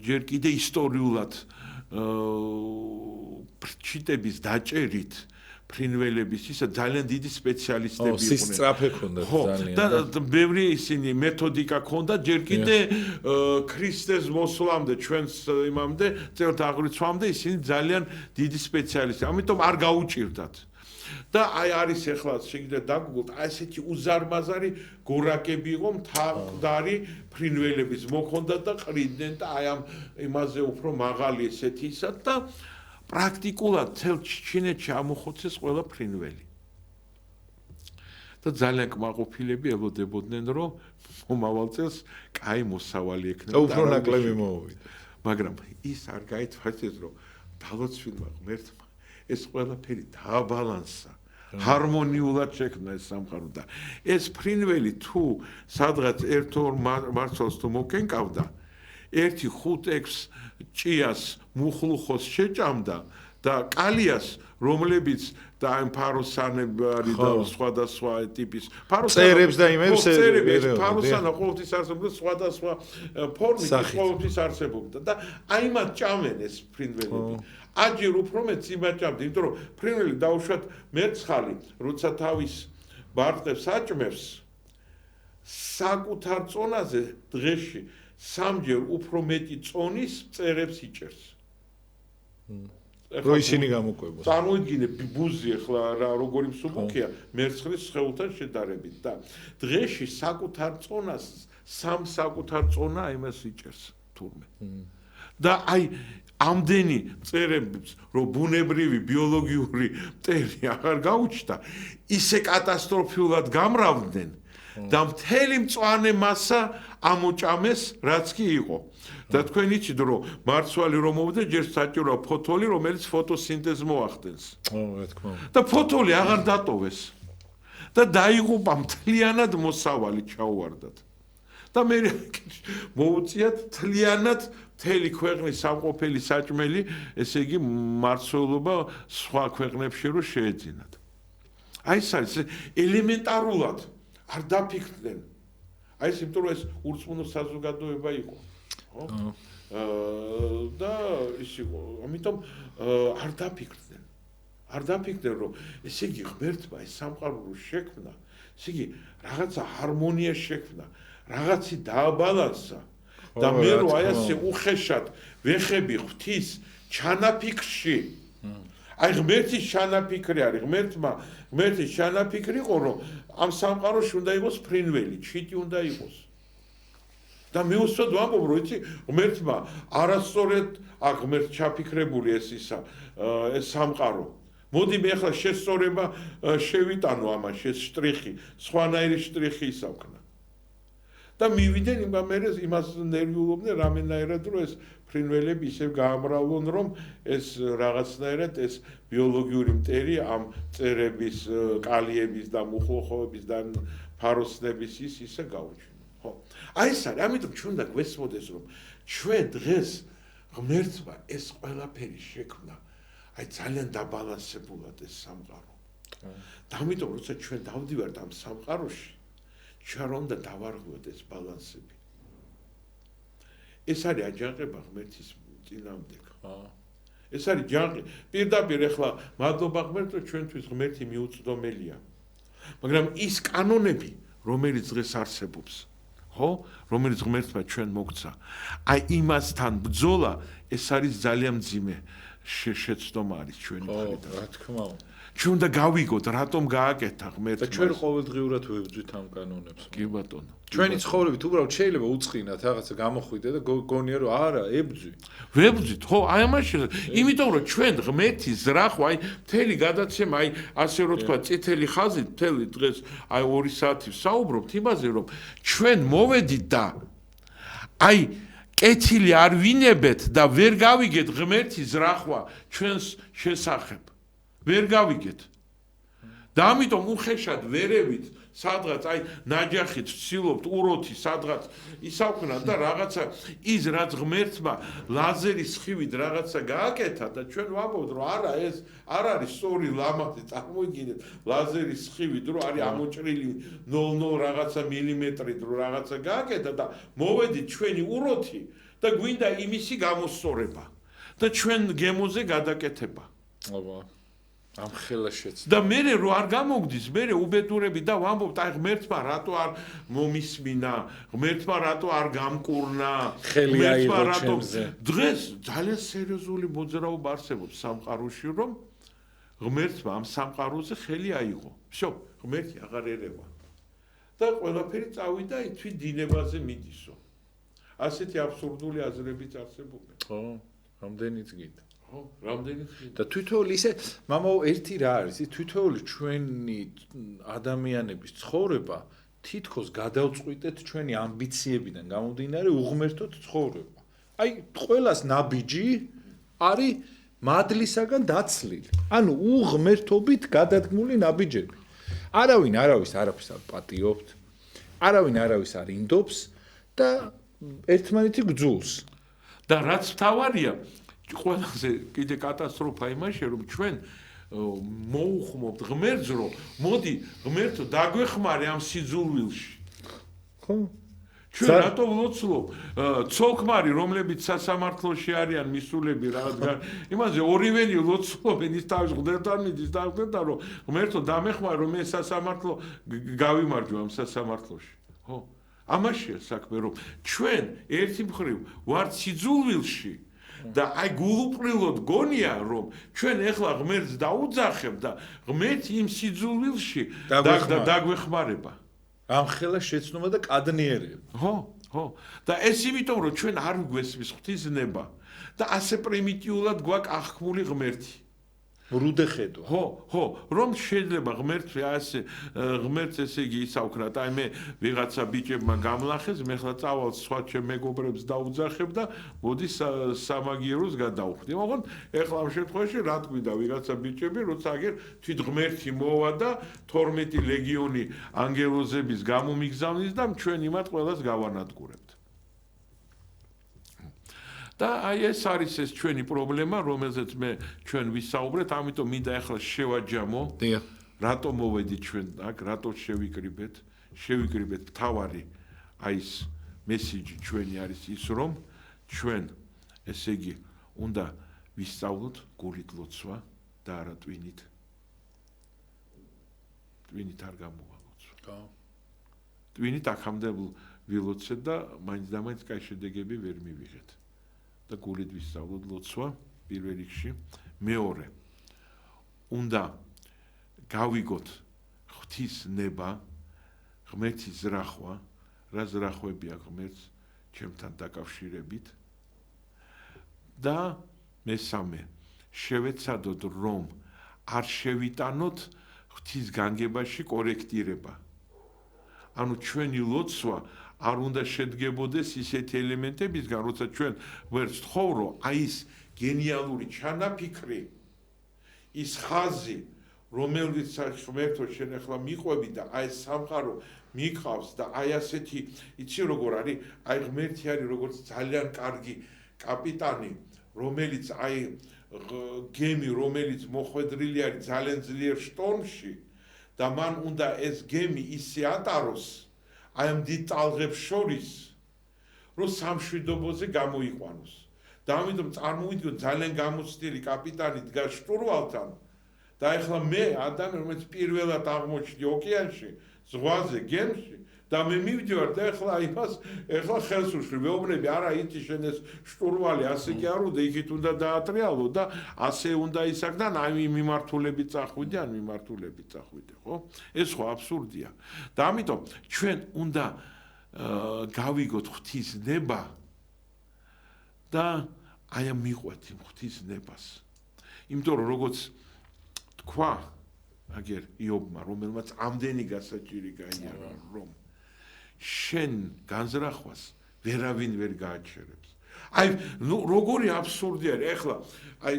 ჯერ კიდე ისტორიულად ჩიტების დაჭერით ფრინველების ისა ძალიან დიდი სპეციალისტები იყვნენ. სისწრაფე ქონდათ ძალიან. და ბევრი ისინი მეთოდიკა ქონდა ჯერ კიდე ქრისტეს მოსვლამდე ჩვენს იმამდე წელთ აღრიცხვამდე ისინი ძალიან დიდი სპეციალისტები. ამიტომ არ გაუჭირდათ. და აი არის ახლა შეგიძლიათ დაგუგლოთ, აი ესეთი უზარმაზარი გორაკები იყო მთავარი ფრინველების მოხონდათ და ყრიდნენ და აი ამ იმაზე უფრო მაღალი ესეთი ისა და პრაქტიკულად თელ ჩინეთში ამოხოცეს ყველა ფრინველი. და ძალიან კმაყოფილები ელოდებოდნენ, რომ მომავალ წელს კაი მოსავალი ექნება. და უფრო ნაკლები მოვიდა. მაგრამ ის არ გაითვალისწინეს, რომ დალოცვილმა ღმერთმა ეს ყველაფერი დააბალანსა. ჰარმონიულად შექმნა ეს სამყარო და ეს ფრინველი თუ სადღაც ერთ-ორ მარცვალს თუ მოკენკავდა, 1-5-6 ჭიას მუხლუხოს შეჭამდა და კალიას, რომლებიც და ამ ფაროსანები არის და სხვადასხვა ტიპის წერებს და იმებს ფაროსანა ყოველთვის არსებობდა სხვადასხვა ფორმით ყოველთვის არსებობდა და აი მათ ჭამენ ეს ფრინველები. აჯერ უფრო მეც იმათ ჭამდა, იმიტომ რომ ფრინველი დაუშვათ მერცხალი, როცა თავის ბარტყებს აჭმევს, საკუთარ წონაზე დღეში 3-ჯერ უფრო მეტი წონის მწერებს იჭერს. რო ისინი გამოყვებოს. წარმოიდგინე ბუზი ახლა რა როგორი მსუბუქია მერცხლის სხეულთან შედარებით და დღეში საკუთარ წონას 3 საკუთარ წონა იმას იჭერს თურმე. და აი ამდენი მწერებს რო ბუნებრივი ბიოლოგიური მტერი აღარ გაუჩნდა, ისე კატასტროფულად გამრავლდნენ და მთელი მწვანე მასა ამოჭამეს, რაც კი იყო. და თქვენ იცით რომ მარცვალი რომ მოვიდა ჯერ საჭიროა ფოთოლი, რომელიც ფოტოსინთეზს მოახდენს. რა თქმა უნდა. და ფოთოლი აღარ დატოვეს. და დაიღუპა მთლიანად მოსავალი ჩაუვარდათ. და მე მოუწიათ მთლიანად მთელი ქვეყნის სამყოფელი საჭმელი, ესე იგი მარცვლობა სხვა ქვეყნებში რო შეეძინათ. აი ეს არის ელემენტარულად არ დაფიქრდნენ. აი ეს იმიტომ რომ ეს ურწმუნო საზოგადოება იყო. ხო? და ის იყო, ამიტომ არ დაფიქრდნენ. არ დაფიქრდნენ რომ ესე იგი ღმერთმა ეს სამყარო შექმნა, ესე იგი რაღაცა ჰარმონია შექმნა, რაღაცი დააბალანსა. და მე რო აი ასე უხეშად ვეხები ღვთის ჩანაფიქრში. აი ღმერთის ჩანაფიქრი არის, ღმერთის ჩანაფიქრი იყო, რომ ამ სამყაროში უნდა იყოს ფრინველი, ჩიტი უნდა იყოს. და მე უსწოდ ვამბობ, რომ იცი, ღმერთმა არასწორად აქ ღმერთ ჩაფიქრებული ეს ისა, ეს სამყარო. მოდი მე ახლა შესწორება შევიტანო ამაში, ეს შტრიხი, სხვანაირი შტრიხი ისავქნა. და მივიდნენ იმას ნერვიულობდნენ რამენაირად რომ ეს ფრინველები ისევ გაამრავლონ რომ ეს რაღაცნაირად ეს ბიოლოგიური მტერი ამ წერების, კალიების და მუხლუხოების და ფაროსნების ისე გაუჩნდა. ხო. აი ეს არის, ამიტომ ჩვენ უნდა გვესმოდეს რომ ჩვენ დღეს ღმერთმა ეს ყველაფერი შექმნა. აი ძალიან დაბალანსებულად ეს სამყარო. და ამიტომ როცა ჩვენ დავდივართ ამ სამყაროში ჩვენ უნდა დავარღვიოთ ეს ბალანსები. ეს არის აჯანყება ღმერთის წინააღმდეგ. ეს არის ჯანყი. პირდაპირ ახლა მადლობა ღმერთო, ჩვენთვის ღმერთი მიუწვდომელია. მაგრამ ის კანონები, რომელიც დღეს არსებობს, ხო? რომელიც ღმერთმა ჩვენ მოგცა, აი იმასთან ბრძოლა ეს არის ძალიან მძიმე შეცდომა არის ჩვენი მხრიდან. რა თქმა უნდა. ჩვენ უნდა გავიგოთ, რატომ გააკეთა ღმერთმა. და ჩვენ ყოველდღიურად ვებძვით ამ კანონებს. კი ბატონო. ჩვენი ცხოვრებით უბრალოდ შეიძლება უწყინათ რაღაცა გამოხვიდე და გონია რომ არა, ებძვი. ვებძვით, ხო, აი ამაში. იმიტომ რომ ჩვენ ღმერთის ზრახვა, აი მთელი გადაცემა, აი ასე რომ თქვა, წითელი ხაზით მთელი დღეს აი 2 საათი ვსაუბრობთ იმაზე, რომ ჩვენ მოვედით და აი კეთილი არ ვინებეთ და ვერ გავიგეთ ღმერთის ზრახვა ჩვენს შესახებ. ვერ გავიგეთ. და ამიტომ უხეშად ვერევით სადღაც აი ნაჯახით ვცილობთ უროთი სადღაც ისაუქნათ და რაღაცა ის რაც ღმერთმა ლაზერის ხივით რაღაცა გააკეთა და ჩვენ ვამბობთ რომ არა ეს არ არის სწორი ლამაზი წარმოიდგინეთ ლაზერის ხივით რომ არის ამოჭრილი 0.0 რაღაცა მილიმეტრით რომ რაღაცა გააკეთა და მოვედით ჩვენი უროთი და გვინდა იმისი გამოსწორება და ჩვენ გემოზე გადაკეთება. აბა ამ ხელა შეც და მე რო არ გამოგდის მე უბედურები და ვამბობთ აი ღმერთმა რატო არ მომისმინა ღმერთმა რატო არ გამკურნა ხელი აიღო ჩემზე დღეს ძალიან სერიოზული მოძრაობა არსებობს სამყაროში რომ ღმერთმა ამ სამყაროზე ხელი აიღო всё ღმერთი აღარ ერევა და ყველაფერი წავიდა თვით დინებაზე მიდისო ასეთი აბსურდული აზრებიც არსებობენ ხო რამდენიც გიდა და თვითოული ისე მამაო ერთი რა არის თვითოული ჩვენი ადამიანების ცხოვრება თითქოს გადავწყვიტეთ ჩვენი ამბიციებიდან გამომდინარე უღმერთოთ ცხოვრება აი ყველას ნაბიჯი არის მადლისაგან დაცლილი ანუ უღმერთობით გადადგმული ნაბიჯები არავინ არაფერს არ პატიობთ არავინ არავის არ ინდობს და ერთმანეთი გძულს და რაც თავარია ყველაზე კიდე კატასტროფა იმაში რომ ჩვენ მოუხმობთ ღმერთს რომ მოდი ღმერთო დაგვეხმარე ამ სიძულვილში ხო ჩვენ რატო ვლოცლობ ცოლქმარი რომლებიც სასამართლოში არიან მისულები რაღაც იმაზე ორივენი ვლოცლობენ ის თავის ღმერთთან მიდის და ღმერთთან რომ ღმერთო დამეხმარე რომ მე სასამართლო გავიმარჯვო ამ სასამართლოში ხო ამაშია საქმე რომ ჩვენ ერთი მხრივ ვართ სიძულვილში და აი გულუბრილოდ გონია რომ ჩვენ ეხლა ღმერთს დაუძახებ და ღმერთი იმ სიძულვილში დაგვეხმარება ამ ხელა შეცნობა და კადნიერება ხო და ეს იმიტომ რომ ჩვენ არ გვესმის ღვთისნება და ასე პრიმიტიულად გვაქვს აღქმული ღმერთი რუდე ხედვა ხო რომ შეიძლება ღმერთს ესე იგი ისაუქნათ აი მე ვიღაცა ბიჭებმა გამლახეს მე ხლა წავალ სხვა ჩემ მეგობრებს დაუძახებ და მოდი სამაგიეროს გადავხვდი მაგრამ ეხლა ამ შემთხვევაში რა თქვიდა ვიღაცა ბიჭები როცა აგერ თვით ღმერთი მოვა და 12 ლეგიონი ანგელოზების გამომიგზავნის და ჩვენ იმათ ყველას გავანადგურებთ და აი ეს არის ეს ჩვენი პრობლემა, რომელზეც მე ჩვენ ვისაუბრეთ, ამიტომ მინდა ახლა შევაჯამო. დიახ. რატო მოვედით ჩვენ აქ, რატო შევიკრიბეთ? შევიკრიბეთ თავარი აი ეს მესიჯი ჩვენი არის ის, რომ ჩვენ ესე იგი უნდა ვისწავლოთ გულით ლოცვა და არა ტვინით. ტვინით არ გამოვალოცვა. ხო. ტვინით აქამდე ვილოცეთ და მაინც და მაინც კაი შედეგები ვერ მივიღეთ. და გულით ვისწავლოთ ლოცვა პირველ რიგში მეორე უნდა გავიგოთ ღვთის ნება ღმერთის ზრახვა რა ზრახვებია ღმერთს ჩემთან დაკავშირებით და მესამე შევეცადოთ რომ არ შევიტანოთ ღვთის განგებაში კორექტირება ანუ ჩვენი ლოცვა არ უნდა შედგებოდეს ისეთი ელემენტებისგან, როცა ჩვენ ვერც თხოვრო, აი ეს გენიალური ჩანაფიქრი, ის ხაზი, რომელიც ღმერთო შენ ახლა მიყვები და აი ეს სამყარო მიყავს და აი ასეთი, იცი როგორ არის, აი ღმერთი არის როგორც ძალიან კარგი კაპიტანი, რომელიც აი გემი, რომელიც მოხვედრილი არის ძალიან ძლიერ შტორმში და მან უნდა ეს გემი ისე ატაროს აი ამ დიდ ტალღებს შორის რომ სამშვიდობოზე გამოიყვანოს და ამიტომ წარმოვიდგინოთ ძალიან გამოცდილი კაპიტანი დგას შტურვალთან და ეხლა მე ადამიანი რომელიც პირველად აღმოჩნდი ოკეანში ზღვაზე გემში და მე მივდივარ და ეხლა ხელს უშლი მეუბნები არა იცი შენ ეს შტურვალი ასე კი არ უნდა იქით უნდა დაატრიალო და ასე უნდა ისაკდან აი მიმართულებით წახვიდე ხო ეს ხო აბსურდია და ამიტომ ჩვენ უნდა გავიგოთ ღვთის ნება და აი ამ მიყვეთ იმ ღვთის ნებას იმიტომ რომ როგორც თქვა აგერ იობმა რომელმაც ამდენი გასაჭირი გაიარა რომ შენ განზრახვას ვერავინ ვერ გააჩერებს აი ნუ როგორი აბსურდი არის ეხლა აი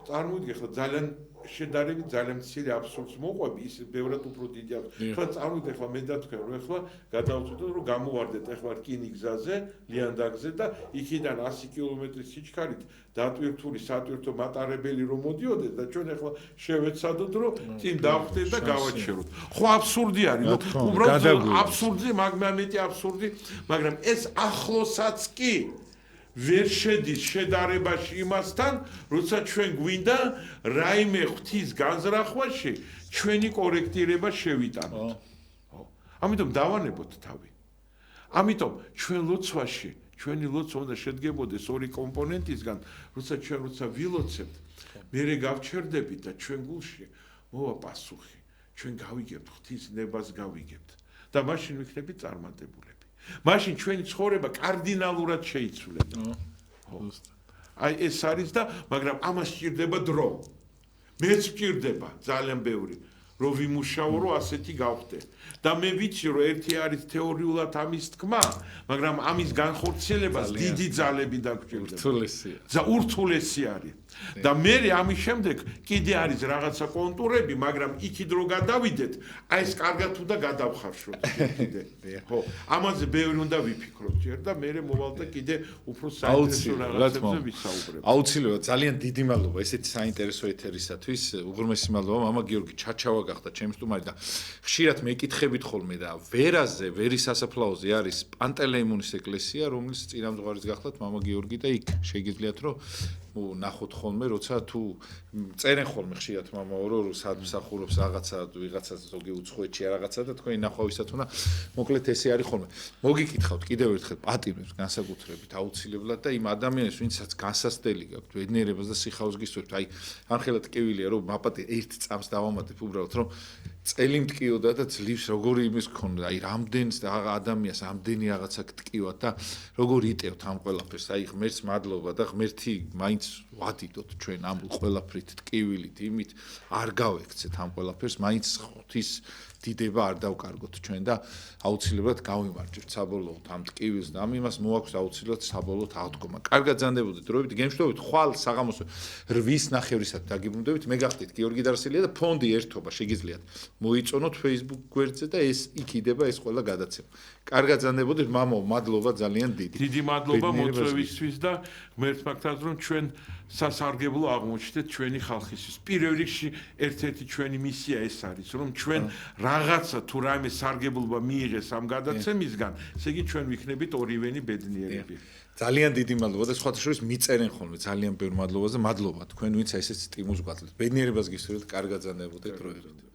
წარმოვიდგე ხლა ძალიან შედარებით ძალიან მცირე აბსურდს მოყვები ის ბევრად უფრო დიდი აბსურდი ხლა წარმოვიდგე ხლა მე და თქვენ რომ ეხლა გადავწყვიტოთ რომ გამოვარდეთ ეხლა რკინიგზაზე ლიანდაგზე და იქიდან 100 კილომეტრის სიჩქარით დატვირთული სატვირთო მატარებელი რომ მოდიოდეს და ჩვენ ეხლა შევეცადოთ რომ წინ დავხვდეთ და გავაჩეროთ ხო აბსურდი არის უბრალოდ აბსურდი მაგმეტი აბსურდი მაგრამ ეს ახლოსაც კი ვერ შედის შედარებაში იმასთან, როცა ჩვენ გვინდა რაიმე ღვთის განზრახვაში ჩვენი კორექტირება შევიტანოთ. ხო. ამიტომ დავანებოთ თავი. ამიტომ ჩვენ ლოცვაში, ჩვენი ლოცვა უნდა შედგებოდეს ორი კომპონენტისგან, როცა ვილოცებთ, მერე გავჩერდებით და ჩვენ გულში მოვა პასუხი. ჩვენ გავიგებთ ღვთის ნებას გავიგებთ და მაშინ ვიქნებით წარმატებულები. მაშინ ჩვენი ცხოვრება კარდინალურად შეიცვლება. აი ეს არის და მაგრამ ამას სჭირდება დრო. მეც სჭირდება ძალიან ბევრი რომ ვიმუშაო რომ ასეთი გავხდე. და მე ვიცი რომ ერთი არის თეორიულად ამის თქმა, მაგრამ ამის განხორციელებას დიდი ძალები დაგჭირდება. ურთულესი არის. და მე ამის შემდეგ კიდე არის რაღაცა კონტურები, მაგრამ იქით რო გადავიდეთ, აი ეს კარგად უნდა გადავხარშოთ კიდე. ხო, ამაზე ბევრი უნდა ვიფიქროთ ჯერ და მე მოვალდა კიდე უფრო საინტერესო რაღაცებზე ვისაუბრებ. აუცილებლად ძალიან დიდი მადლობა ესეთი საინტერესო ეთერისათვის. უღრმესი მადლობა მამა გიორგი ჩაჩავა გახდა ჩემი სტუმარი და ხშირად მეკითხებით ხოლმე და ვერაზე, ვერის სასაფლაოზე არის პანტელეიმონის ეკლესია, რომლის წინამძღვარიც გახლავთ მამა გიორგი და იქ შეგიძლიათ რომ ნახოთ ხოლმე, როცა თუ წერენ ხოლმე ხშირად მამაო რომ სამსახურობს რაღაცა ვიღაცა ზოგი უცხოეთში რაღაცა და თქვენი ნახვავისად უნდა მოკლედ ესე არის ხოლმე. მოგიკითხავთ კიდევ ერთხელ პატიმრებს განსაკუთრებით აუცილებლად და იმ ადამიანებს ვინცაც განსასწრელი გაქვთ ბედნიერებას და სიხარულს გისურვებთ. აი ამხელად ტკივილია რომ მაპატი ერთ წამს დავამატებ უბრალოდ რომ წელი მტკიოდა და ძლივს როგორი იმის გქონდა აი რამდენს და ადამიანს ამდენი რაღაცა გტკივა და როგორ იტევთ ამ ყველაფერს აი ღმერთს მადლობა და ღმერთი მაინც ვადიდოთ ჩვენ ამ ყველაფრით ტკივილით იმით არ გავექცეთ ამ ყველაფერს მაინც ღვთის დიდება არ დავკარგოთ ჩვენ და აუცილებლად გავიმარჯვებთ საბოლოოდ ამ ტკივილს და ამ იმას მოაქვს აუცილებლად საბოლოოდ აღდგომა. კარგად ზანდებოდეთ დროებით, გემშვიდობით ხვალ საღამოს 8-ის ნახევრისად დაგიბრუნდებით. მე გახდით გიორგი დარსელია და ფონდი ერთობა შეგიძლიათ მოიწონოთ Facebook გვერდზე და ეს იქიდება ეს ყველა გადაცემა. კარგად ზანდებოდეთ მამო, მადლობა ძალიან დიდი. დიდი მადლობა მოწვევისთვის და ღმერთს მაგთაც რომ ჩვენ სასარგებლო აღმოჩნდეთ ჩვენი ხალხისთვის. პირველ რიგში ერთ-ერთი ჩვენი მისია ეს არის, რომ ჩვენ რაღაცა თუ რაიმე სარგებლობა მიიღეს ამ გადაცემისგან, ესე იგი ჩვენ ვიქნებით ორივენი ბედნიერები. ძალიან დიდი მადლობა და სხვათა შორის მიწერენ ხოლმე ძალიან ბევრ მადლობას და მადლობა თქვენ ვინც ესეც სტიმულს გვაძლევთ. ბედნიერებას გისურვებთ, კარგად ზანდებოდეთ დროებით.